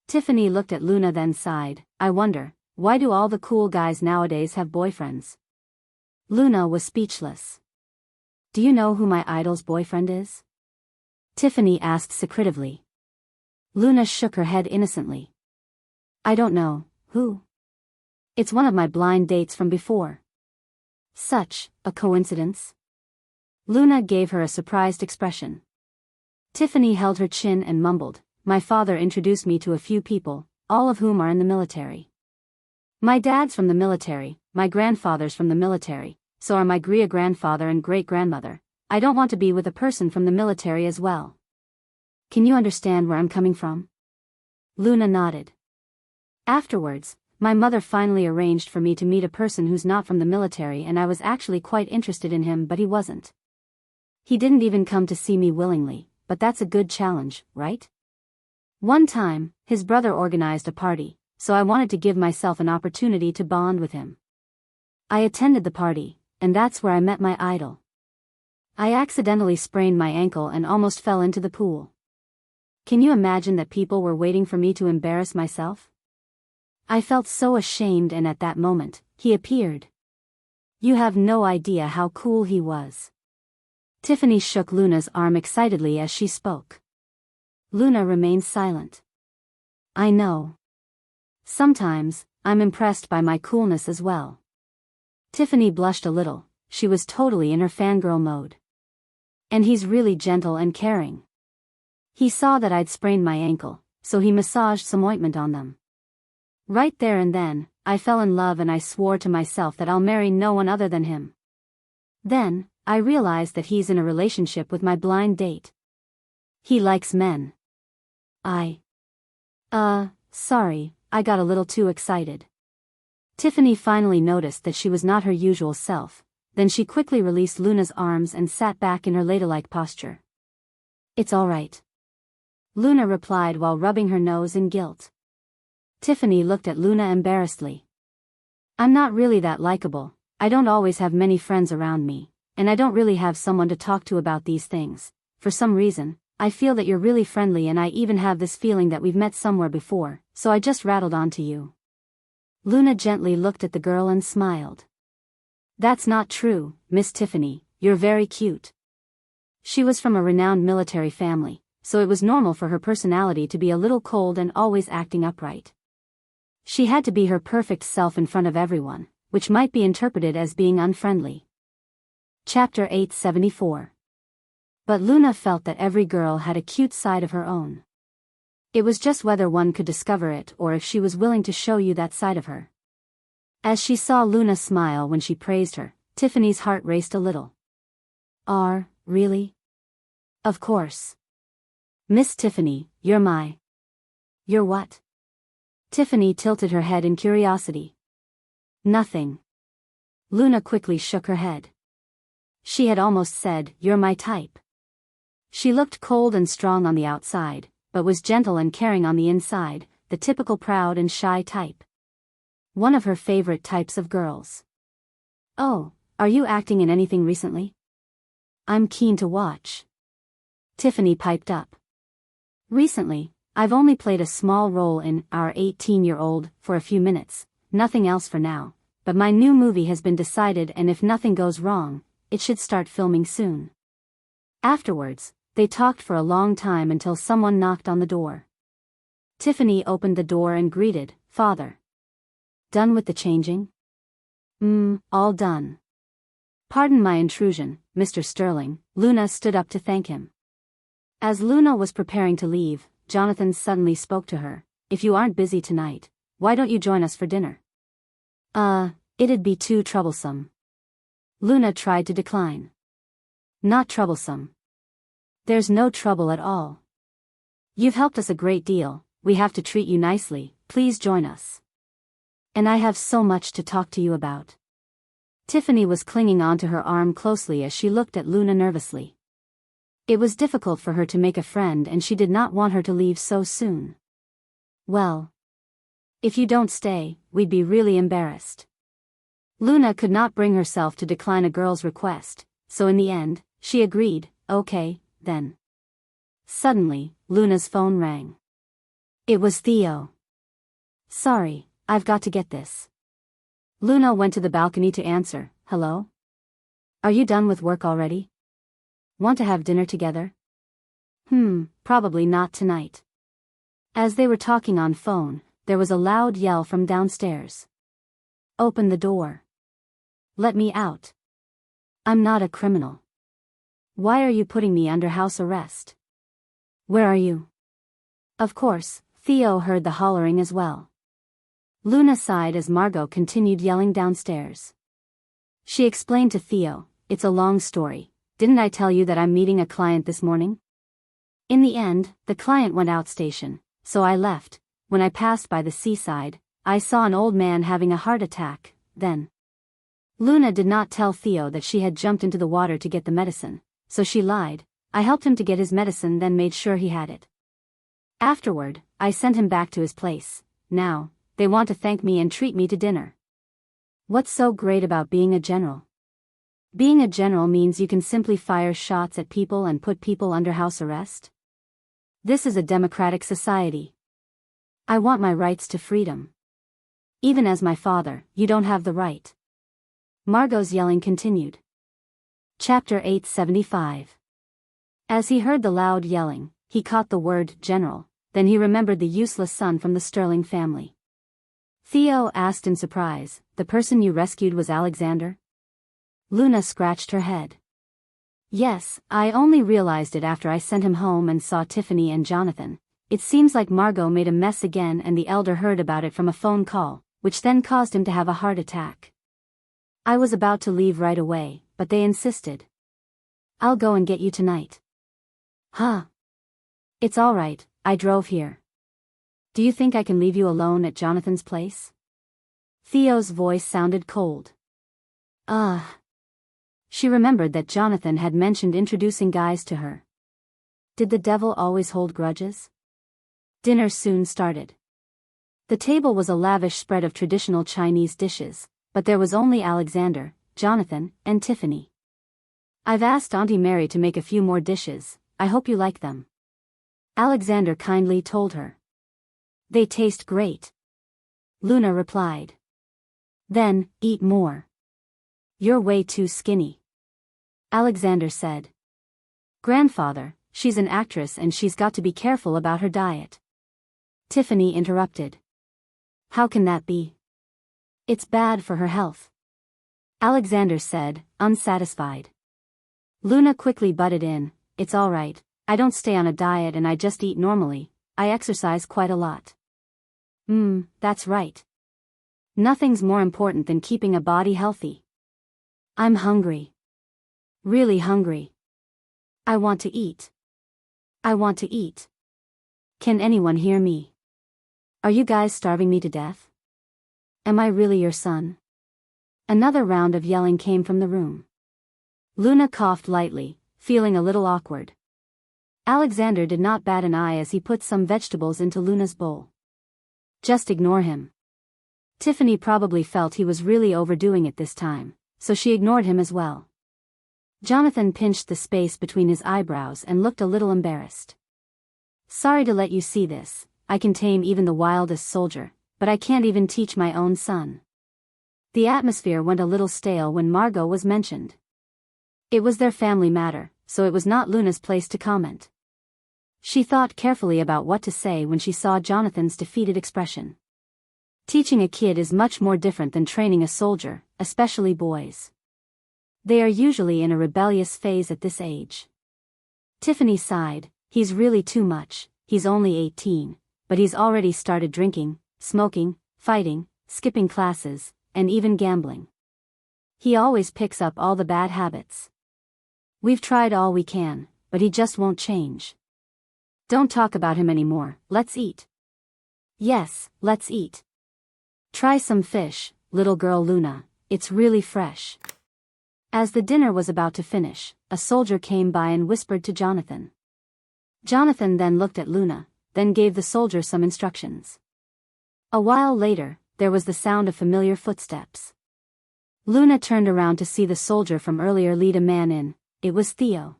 Tiffany looked at Luna then sighed, "I wonder, why do all the cool guys nowadays have boyfriends?" Luna was speechless. "Do you know who my idol's boyfriend is?" Tiffany asked secretively. Luna shook her head innocently. "I don't know, who?" "It's one of my blind dates from before." "Such a coincidence?" Luna gave her a surprised expression. Tiffany held her chin and mumbled, "My father introduced me to a few people, all of whom are in the military. My dad's from the military, my grandfather's from the military, so are my great-grandfather and great-grandmother. I don't want to be with a person from the military as well." "Can you understand where I'm coming from?" Luna nodded. "Afterwards, my mother finally arranged for me to meet a person who's not from the military, and I was actually quite interested in him, but he wasn't. He didn't even come to see me willingly, but that's a good challenge, right? One time, his brother organized a party, so I wanted to give myself an opportunity to bond with him. I attended the party, and that's where I met my idol. I accidentally sprained my ankle and almost fell into the pool. Can you imagine that people were waiting for me to embarrass myself? I felt so ashamed, and at that moment, he appeared. You have no idea how cool he was." Tiffany shook Luna's arm excitedly as she spoke. Luna remained silent. "I know. Sometimes, I'm impressed by my coolness as well." Tiffany blushed a little, she was totally in her fangirl mode. "And he's really gentle and caring. He saw that I'd sprained my ankle, so he massaged some ointment on them. Right there and then, I fell in love and I swore to myself that I'll marry no one other than him. Then, I realized that he's in a relationship with my blind date. He likes men. Sorry, I got a little too excited." Tiffany finally noticed that she was not her usual self, then she quickly released Luna's arms and sat back in her ladylike posture. "It's all right," Luna replied while rubbing her nose in guilt. Tiffany looked at Luna embarrassedly. "I'm not really that likable, I don't always have many friends around me, and I don't really have someone to talk to about these things. For some reason, I feel that you're really friendly, and I even have this feeling that we've met somewhere before, so I just rattled on to you." Luna gently looked at the girl and smiled. "That's not true, Miss Tiffany, you're very cute." She was from a renowned military family, so it was normal for her personality to be a little cold and always acting upright. She had to be her perfect self in front of everyone, which might be interpreted as being unfriendly. Chapter 874. But Luna felt that every girl had a cute side of her own. It was just whether one could discover it or if she was willing to show you that side of her. As she saw Luna smile when she praised her, Tiffany's heart raced a little. Really? Of course. Miss Tiffany, you're my... You're what? Tiffany tilted her head in curiosity. Nothing. Luna quickly shook her head. She had almost said, "You're my type." She looked cold and strong on the outside, but was gentle and caring on the inside, the typical proud and shy type. One of her favorite types of girls. "Oh, are you acting in anything recently?" "I'm keen to watch." Tiffany piped up. "Recently, I've only played a small role in Our 18-Year-Old for a few minutes, nothing else for now, but my new movie has been decided, and if nothing goes wrong, it should start filming soon." Afterwards, they talked for a long time until someone knocked on the door. Tiffany opened the door and greeted, "Father. Done with the changing?" All done." "Pardon my intrusion, Mr. Sterling." Luna stood up to thank him. As Luna was preparing to leave, Jonathan suddenly spoke to her, "If you aren't busy tonight, why don't you join us for dinner?" It'd be too troublesome." Luna tried to decline. "Not troublesome. There's no trouble at all. You've helped us a great deal, we have to treat you nicely, please join us. And I have so much to talk to you about." Tiffany was clinging onto her arm closely as she looked at Luna nervously. It was difficult for her to make a friend and she did not want her to leave so soon. Well, if you don't stay, we'd be really embarrassed. Luna could not bring herself to decline a girl's request, so in the end, she agreed, okay, then. Suddenly, Luna's phone rang. It was Theo. Sorry, I've got to get this. Luna went to the balcony to answer, hello? Are you done with work already? Want to have dinner together? Probably not tonight. As they were talking on phone, there was a loud yell from downstairs. Open the door. Let me out. I'm not a criminal. Why are you putting me under house arrest? Where are you? Of course, Theo heard the hollering as well. Luna sighed as Margot continued yelling downstairs. She explained to Theo, it's a long story. Didn't I tell you that I'm meeting a client this morning? In the end, the client went outstation, so I left. When I passed by the seaside, I saw an old man having a heart attack, then. Luna did not tell Theo that she had jumped into the water to get the medicine, so she lied. I helped him to get his medicine then made sure he had it. Afterward, I sent him back to his place. Now, they want to thank me and treat me to dinner. What's so great about being a general? Being a general means you can simply fire shots at people and put people under house arrest? This is a democratic society. I want my rights to freedom. Even as my father, you don't have the right. Margot's yelling continued. Chapter 875. As he heard the loud yelling, he caught the word general, then he remembered the useless son from the Sterling family. Theo asked in surprise, the person you rescued was Alexander? Luna scratched her head. Yes, I only realized it after I sent him home and saw Tiffany and Jonathan. It seems like Margot made a mess again and the elder heard about it from a phone call, which then caused him to have a heart attack. I was about to leave right away, but they insisted. I'll go and get you tonight. Huh? It's all right, I drove here. Do you think I can leave you alone at Jonathan's place? Theo's voice sounded cold. She remembered that Jonathan had mentioned introducing guys to her. Did the devil always hold grudges? Dinner soon started. The table was a lavish spread of traditional Chinese dishes, but there was only Alexander, Jonathan, and Tiffany. I've asked Auntie Mary to make a few more dishes, I hope you like them. Alexander kindly told her. They taste great. Luna replied. Then, eat more. You're way too skinny. Alexander said. Grandfather, she's an actress and she's got to be careful about her diet. Tiffany interrupted. How can that be? It's bad for her health. Alexander said, unsatisfied. Luna quickly butted in, it's all right, I don't stay on a diet and I just eat normally, I exercise quite a lot. That's right. Nothing's more important than keeping a body healthy. I'm hungry. Really hungry. I want to eat. I want to eat. Can anyone hear me? Are you guys starving me to death? Am I really your son? Another round of yelling came from the room. Luna coughed lightly, feeling a little awkward. Alexander did not bat an eye as he put some vegetables into Luna's bowl. Just ignore him. Tiffany probably felt he was really overdoing it this time, so she ignored him as well. Jonathan pinched the space between his eyebrows and looked a little embarrassed. Sorry to let you see this, I can tame even the wildest soldier, but I can't even teach my own son. The atmosphere went a little stale when Margot was mentioned. It was their family matter, so it was not Luna's place to comment. She thought carefully about what to say when she saw Jonathan's defeated expression. Teaching a kid is much more different than training a soldier, especially boys. They are usually in a rebellious phase at this age. Tiffany sighed, he's really too much, he's only 18, but he's already started drinking, smoking, fighting, skipping classes, and even gambling. He always picks up all the bad habits. We've tried all we can, but he just won't change. Don't talk about him anymore, let's eat. Yes, let's eat. Try some fish, little girl Luna, it's really fresh. As the dinner was about to finish, a soldier came by and whispered to Jonathan. Jonathan then looked at Luna, then gave the soldier some instructions. A while later, there was the sound of familiar footsteps. Luna turned around to see the soldier from earlier lead a man in. It was Theo.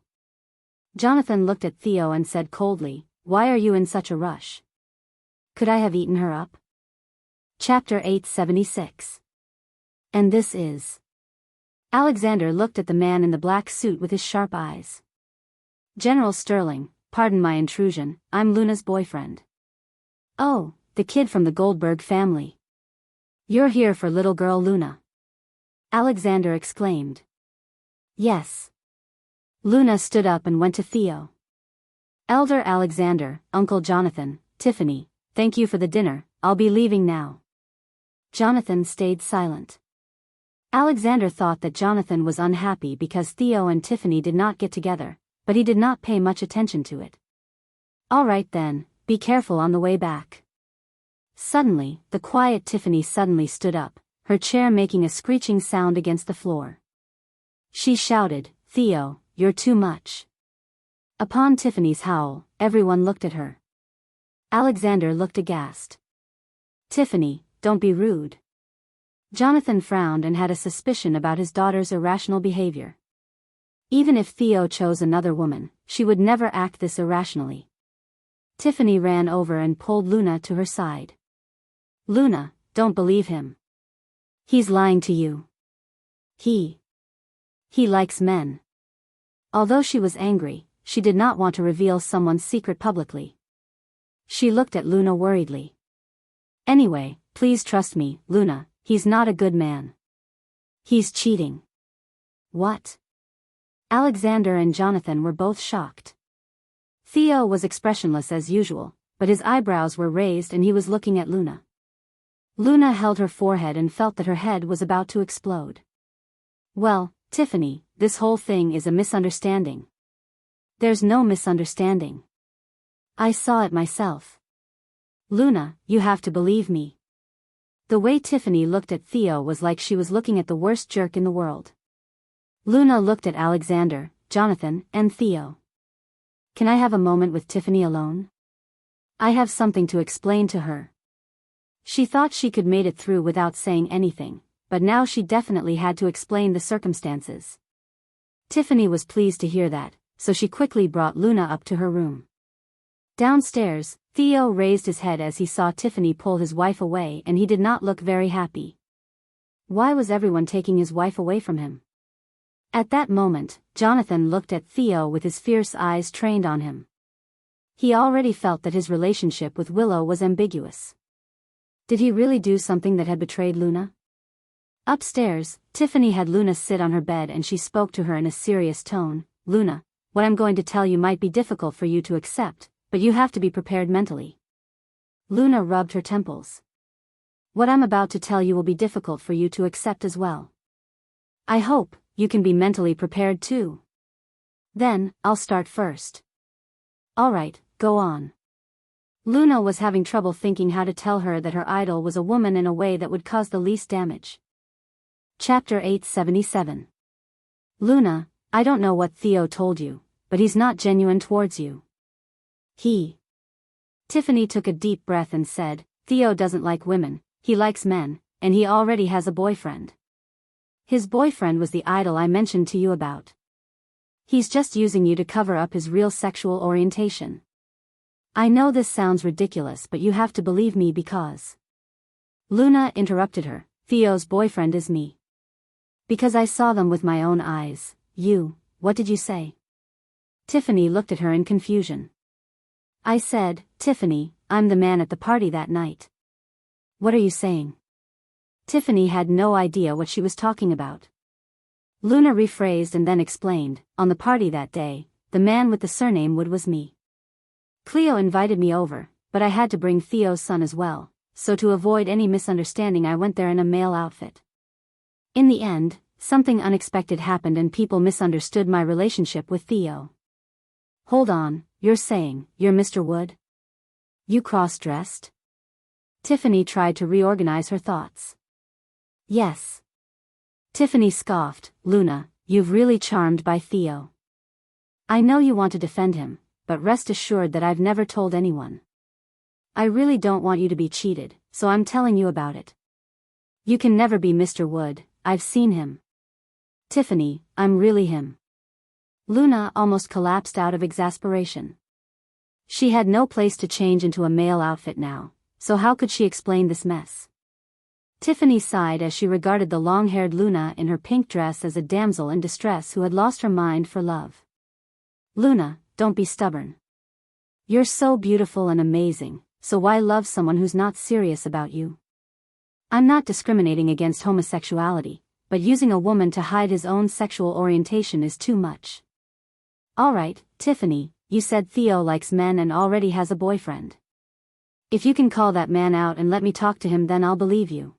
Jonathan looked at Theo and said coldly, "Why are you in such a rush? Could I have eaten her up?" Chapter 876. And this is. Alexander looked at the man in the black suit with his sharp eyes. "General Sterling, pardon my intrusion, I'm Luna's boyfriend." "Oh, the kid from the Goldberg family. You're here for little girl Luna?" Alexander exclaimed. "Yes." Luna stood up and went to Theo. "Elder Alexander, Uncle Jonathan, Tiffany, thank you for the dinner, I'll be leaving now." Jonathan stayed silent. Alexander thought that Jonathan was unhappy because Theo and Tiffany did not get together, but he did not pay much attention to it. "All right then, be careful on the way back." Suddenly, the quiet Tiffany suddenly stood up, her chair making a screeching sound against the floor. She shouted, "Theo, you're too much." Upon Tiffany's howl, everyone looked at her. Alexander looked aghast. "Tiffany, don't be rude." Jonathan frowned and had a suspicion about his daughter's irrational behavior. Even if Theo chose another woman, she would never act this irrationally. Tiffany ran over and pulled Luna to her side. "Luna, don't believe him. He's lying to you. He likes men." Although she was angry, she did not want to reveal someone's secret publicly. She looked at Luna worriedly. "Anyway, please trust me, Luna, he's not a good man. He's cheating." "What?" Alexander and Jonathan were both shocked. Theo was expressionless as usual, but his eyebrows were raised and he was looking at Luna. Luna held her forehead and felt that her head was about to explode. "Well, Tiffany, this whole thing is a misunderstanding." "There's no misunderstanding. I saw it myself." "Luna, you have to believe me." The way Tiffany looked at Theo was like she was looking at the worst jerk in the world. Luna looked at Alexander, Jonathan, and Theo. "Can I have a moment with Tiffany alone? I have something to explain to her." She thought she could made it through without saying anything, but now she definitely had to explain the circumstances. Tiffany was pleased to hear that, so she quickly brought Luna up to her room. Downstairs, Theo raised his head as he saw Tiffany pull his wife away and he did not look very happy. Why was everyone taking his wife away from him? At that moment, Jonathan looked at Theo with his fierce eyes trained on him. He already felt that his relationship with Willow was ambiguous. Did he really do something that had betrayed Luna? Upstairs, Tiffany had Luna sit on her bed and she spoke to her in a serious tone. "Luna, what I'm going to tell you might be difficult for you to accept, but you have to be prepared mentally." Luna rubbed her temples. "What I'm about to tell you will be difficult for you to accept as well. I hope you can be mentally prepared too." "Then, I'll start first." "All right, go on." Luna was having trouble thinking how to tell her that her idol was a woman in a way that would cause the least damage. Chapter 877. "Luna, I don't know what Theo told you, but he's not genuine towards you. Tiffany took a deep breath and said, "Theo doesn't like women, he likes men, and he already has a boyfriend. His boyfriend was the idol I mentioned to you about. He's just using you to cover up his real sexual orientation. I know this sounds ridiculous, but you have to believe me because..." Luna interrupted her. "Theo's boyfriend is me. Because I saw them with my own eyes." What did you say?" Tiffany looked at her in confusion. "I said, Tiffany, I'm the man at the party that night." "What are you saying?" Tiffany had no idea what she was talking about. Luna rephrased and then explained, "On the party that day, the man with the surname Wood was me. Cleo invited me over, but I had to bring Theo's son as well, so to avoid any misunderstanding I went there in a male outfit. In the end, something unexpected happened and people misunderstood my relationship with Theo." "Hold on, you're saying, you're Mr. Wood? You cross-dressed?" Tiffany tried to reorganize her thoughts. "Yes." Tiffany scoffed. "Luna, you've really charmed by Theo. I know you want to defend him, but rest assured that I've never told anyone. I really don't want you to be cheated, so I'm telling you about it. You can never be Mr. Wood, I've seen him. Tiffany, I'm really him. Luna almost collapsed out of exasperation. She had no place to change into a male outfit now, so how could she explain this mess? Tiffany sighed as she regarded the long-haired Luna in her pink dress as a damsel in distress who had lost her mind for love. Luna, don't be stubborn. You're so beautiful and amazing, so why love someone who's not serious about you? I'm not discriminating against homosexuality, but using a woman to hide his own sexual orientation is too much. Alright, Tiffany, you said Theo likes men and already has a boyfriend. If you can call that man out and let me talk to him, then I'll believe you.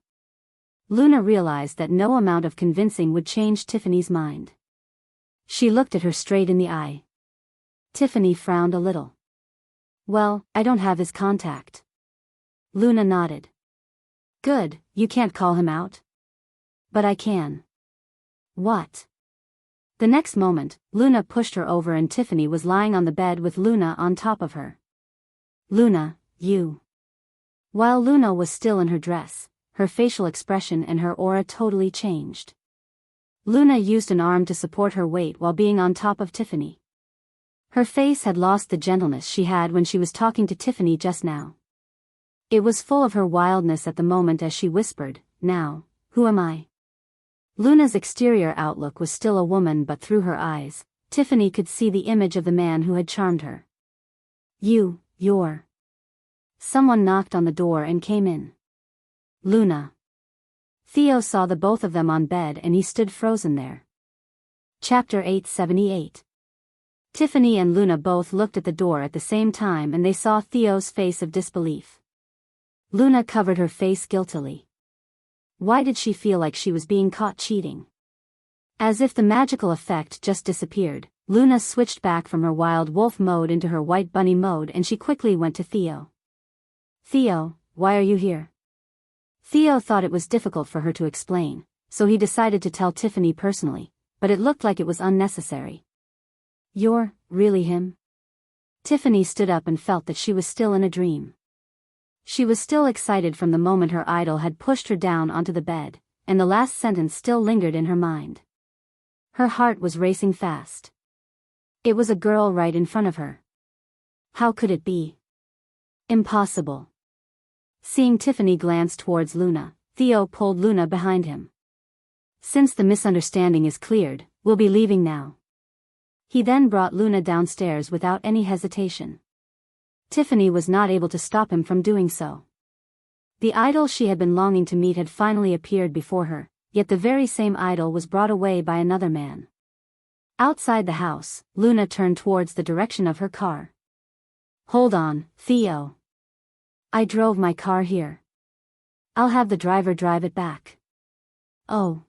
Luna realized that no amount of convincing would change Tiffany's mind. She looked at her straight in the eye. Tiffany frowned a little. Well, I don't have his contact. Luna nodded. Good, you can't call him out? But I can. What? The next moment, Luna pushed her over and Tiffany was lying on the bed with Luna on top of her. Luna, you. While Luna was still in her dress, her facial expression and her aura totally changed. Luna used an arm to support her weight while being on top of Tiffany. Her face had lost the gentleness she had when she was talking to Tiffany just now. It was full of her wildness at the moment as she whispered, Now, who am I? Luna's exterior outlook was still a woman, but through her eyes, Tiffany could see the image of the man who had charmed her. You're. Someone knocked on the door and came in. Luna. Theo saw the both of them on bed and he stood frozen there. Chapter 878. Tiffany and Luna both looked at the door at the same time and they saw Theo's face of disbelief. Luna covered her face guiltily. Why did she feel like she was being caught cheating? As if the magical effect just disappeared, Luna switched back from her wild wolf mode into her white bunny mode and she quickly went to Theo. Theo, why are you here? Theo thought it was difficult for her to explain, so he decided to tell Tiffany personally, but it looked like it was unnecessary. You're really him? Tiffany stood up and felt that she was still in a dream. She was still excited from the moment her idol had pushed her down onto the bed, and the last sentence still lingered in her mind. Her heart was racing fast. It was a girl right in front of her. How could it be? Impossible. Seeing Tiffany glance towards Luna, Theo pulled Luna behind him. Since the misunderstanding is cleared, we'll be leaving now. He then brought Luna downstairs without any hesitation. Tiffany was not able to stop him from doing so. The idol she had been longing to meet had finally appeared before her, yet the very same idol was brought away by another man. Outside the house, Luna turned towards the direction of her car. Hold on, Theo. I drove my car here. I'll have the driver drive it back. Oh.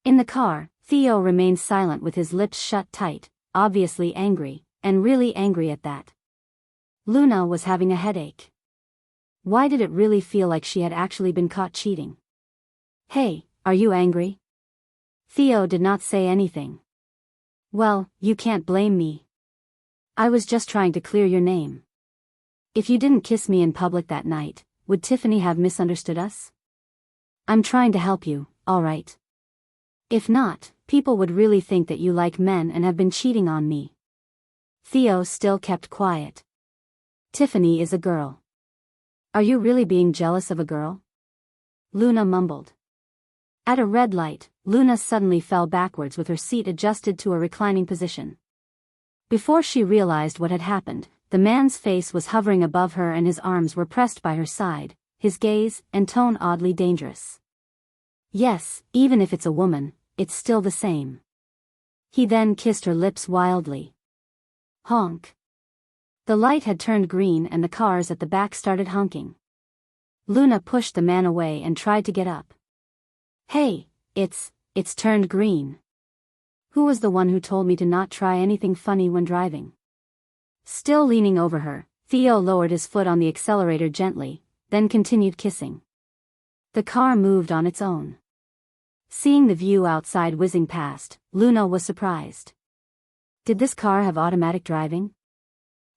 In the car, Theo remained silent with his lips shut tight, obviously angry, and really angry at that. Luna was having a headache. Why did it really feel like she had actually been caught cheating? Hey, are you angry? Theo did not say anything. Well, you can't blame me. I was just trying to clear your name. If you didn't kiss me in public that night, would Tiffany have misunderstood us? I'm trying to help you, alright? If not, people would really think that you like men and have been cheating on me. Theo still kept quiet. Tiffany is a girl. Are you really being jealous of a girl? Luna mumbled. At a red light, Luna suddenly fell backwards with her seat adjusted to a reclining position. Before she realized what had happened, the man's face was hovering above her and his arms were pressed by her side, his gaze and tone oddly dangerous. Yes, even if it's a woman, it's still the same. He then kissed her lips wildly. Honk. The light had turned green and the cars at the back started honking. Luna pushed the man away and tried to get up. Hey, it's turned green. Who was the one who told me to not try anything funny when driving? Still leaning over her, Theo lowered his foot on the accelerator gently, then continued kissing. The car moved on its own. Seeing the view outside whizzing past, Luna was surprised. Did this car have automatic driving?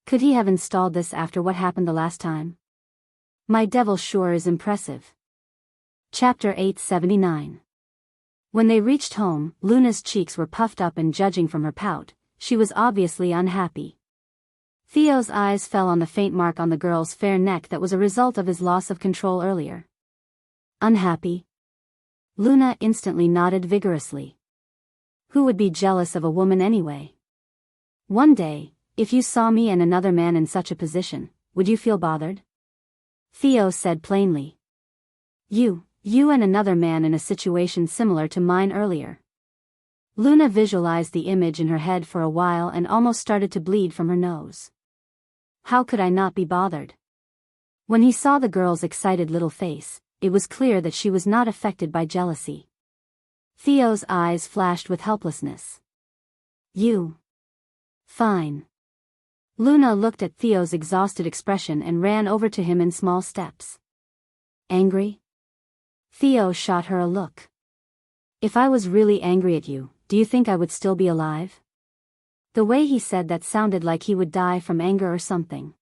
Could he have installed this after what happened the last time? My devil sure is impressive. Chapter 879. When they reached home, Luna's cheeks were puffed up, and judging from her pout, she was obviously unhappy. Theo's eyes fell on the faint mark on the girl's fair neck that was a result of his loss of control earlier. Unhappy? Luna instantly nodded vigorously. Who would be jealous of a woman anyway? One day, if you saw me and another man in such a position, would you feel bothered? Theo said plainly. You and another man in a situation similar to mine earlier. Luna visualized the image in her head for a while and almost started to bleed from her nose. How could I not be bothered? When he saw the girl's excited little face, it was clear that she was not affected by jealousy. Theo's eyes flashed with helplessness. You. Fine. Luna looked at Theo's exhausted expression and ran over to him in small steps. Angry? Theo shot her a look. If I was really angry at you, do you think I would still be alive? The way he said that sounded like he would die from anger or something.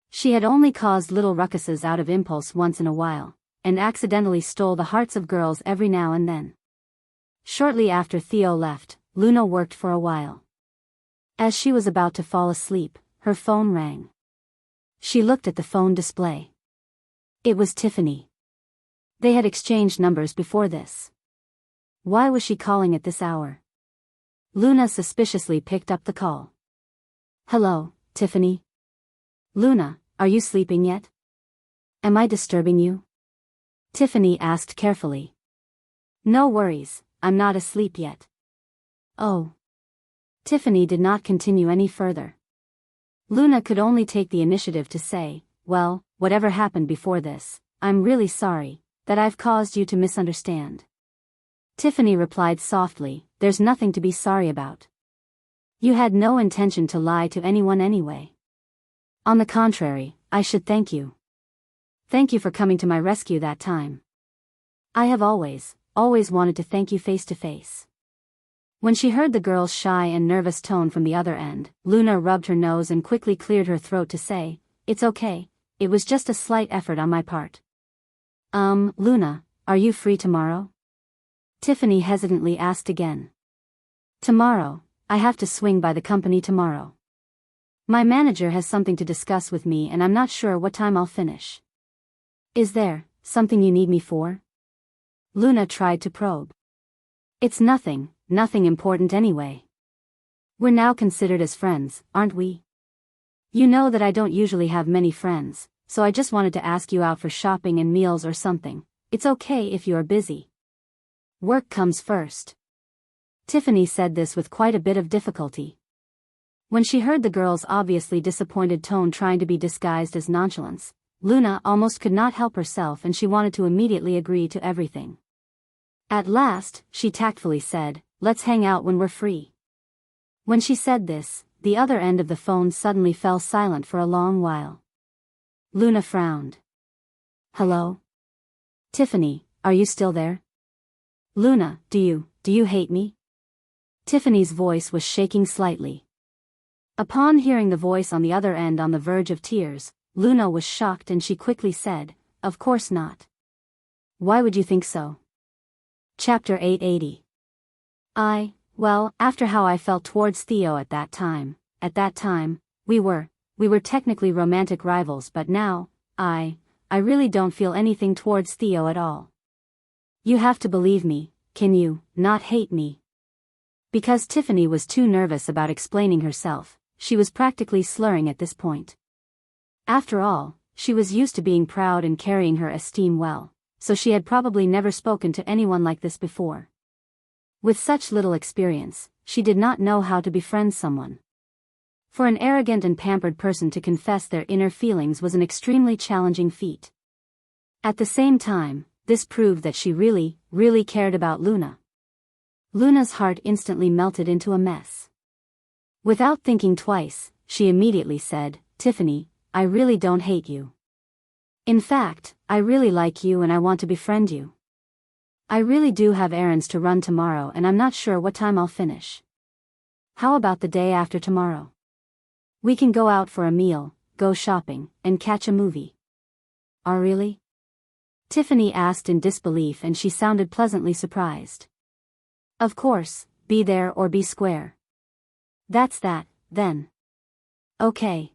She had only caused little ruckuses out of impulse once in a while, and accidentally stole the hearts of girls every now and then. Shortly after Theo left, Luna worked for a while. As she was about to fall asleep, her phone rang. She looked at the phone display. It was Tiffany. They had exchanged numbers before this. Why was she calling at this hour? Luna suspiciously picked up the call. Hello, Tiffany. Luna, are you sleeping yet? Am I disturbing you? Tiffany asked carefully. No worries, I'm not asleep yet. Oh. Tiffany did not continue any further. Luna could only take the initiative to say, well, whatever happened before this, I'm really sorry that I've caused you to misunderstand. Tiffany replied softly, there's nothing to be sorry about. You had no intention to lie to anyone anyway. On the contrary, I should thank you. Thank you for coming to my rescue that time. I have always wanted to thank you face to face. When she heard the girl's shy and nervous tone from the other end, Luna rubbed her nose and quickly cleared her throat to say, it's okay, it was just a slight effort on my part. Luna, are you free tomorrow? Tiffany hesitantly asked again. Tomorrow, I have to swing by the company tomorrow. My manager has something to discuss with me and I'm not sure what time I'll finish. Is there something you need me for? Luna tried to probe. It's nothing important anyway. We're now considered as friends, aren't we? You know that I don't usually have many friends, so I just wanted to ask you out for shopping and meals or something. It's okay if you're busy. Work comes first. Tiffany said this with quite a bit of difficulty. When she heard the girl's obviously disappointed tone trying to be disguised as nonchalance, Luna almost could not help herself and she wanted to immediately agree to everything. At last, she tactfully said, let's hang out when we're free. When she said this, the other end of the phone suddenly fell silent for a long while. Luna frowned. Hello? Tiffany, are you still there? Luna, do you hate me? Tiffany's voice was shaking slightly. Upon hearing the voice on the other end on the verge of tears, Luna was shocked and she quickly said, of course not. Why would you think so? Chapter 880. Well, after how I felt towards Theo at that time, we were technically romantic rivals, but now, I really don't feel anything towards Theo at all. You have to believe me, can you not hate me? Because Tiffany was too nervous about explaining herself, she was practically slurring at this point. After all, she was used to being proud and carrying her esteem well, so she had probably never spoken to anyone like this before. With such little experience, she did not know how to befriend someone. For an arrogant and pampered person to confess their inner feelings was an extremely challenging feat. At the same time, this proved that she really cared about Luna. Luna's heart instantly melted into a mess. Without thinking twice, she immediately said, Tiffany, I really don't hate you. In fact, I really like you and I want to befriend you. I really do have errands to run tomorrow and I'm not sure what time I'll finish. How about the day after tomorrow? We can go out for a meal, go shopping, and catch a movie. Oh, really? Tiffany asked in disbelief, and she sounded pleasantly surprised. Of course, be there or be square. That's that, then. Okay.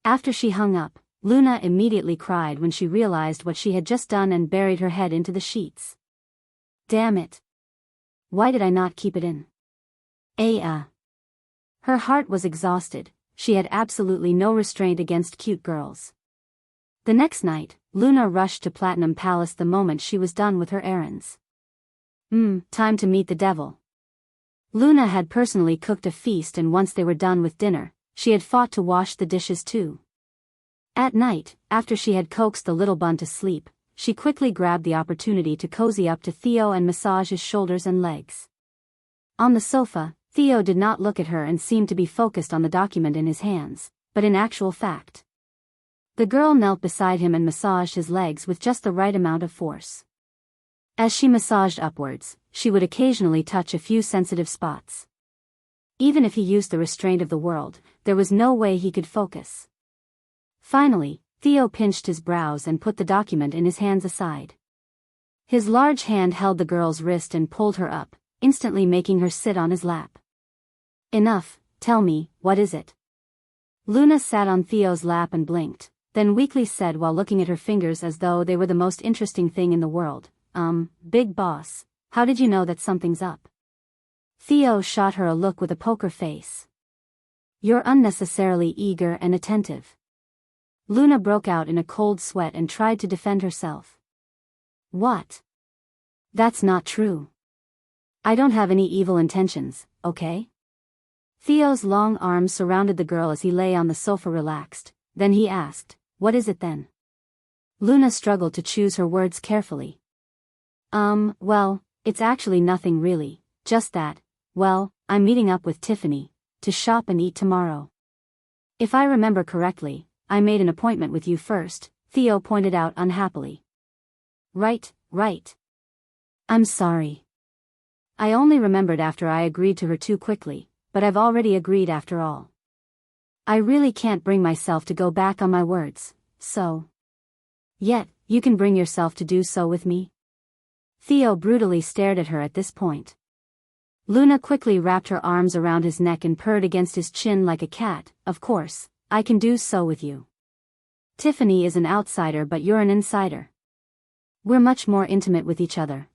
After she hung up, Luna immediately cried when she realized what she had just done and buried her head into the sheets. Damn it. Why did I not keep it in? Her heart was exhausted. She had absolutely no restraint against cute girls. The next night, Luna rushed to Platinum Palace the moment she was done with her errands. Time to meet the devil. Luna had personally cooked a feast, and once they were done with dinner, she had fought to wash the dishes too. At night, after she had coaxed the little bun to sleep, she quickly grabbed the opportunity to cozy up to Theo and massage his shoulders and legs. On the sofa, Theo did not look at her and seemed to be focused on the document in his hands, but in actual fact. The girl knelt beside him and massaged his legs with just the right amount of force. As she massaged upwards, she would occasionally touch a few sensitive spots. Even if he used the restraint of the world, there was no way he could focus. Finally, Theo pinched his brows and put the document in his hands aside. His large hand held the girl's wrist and pulled her up, instantly making her sit on his lap. Enough, tell me, what is it? Luna sat on Theo's lap and blinked, then weakly said while looking at her fingers as though they were the most interesting thing in the world, Big boss, how did you know that something's up? Theo shot her a look with a poker face. You're unnecessarily eager and attentive. Luna broke out in a cold sweat and tried to defend herself. What? That's not true. I don't have any evil intentions, okay? Theo's long arms surrounded the girl as he lay on the sofa relaxed, then he asked, what is it then? Luna struggled to choose her words carefully. Well, it's actually nothing really, just that, well, I'm meeting up with Tiffany, to shop and eat tomorrow. If I remember correctly, I made an appointment with you first, Theo pointed out unhappily. Right. I'm sorry. I only remembered after I agreed to her too quickly, but I've already agreed after all. I really can't bring myself to go back on my words, so. Yet, you can bring yourself to do so with me? Theo brutally stared at her at this point. Luna quickly wrapped her arms around his neck and purred against his chin like a cat. Of course, I can do so with you. Tiffany is an outsider but you're an insider. We're much more intimate with each other,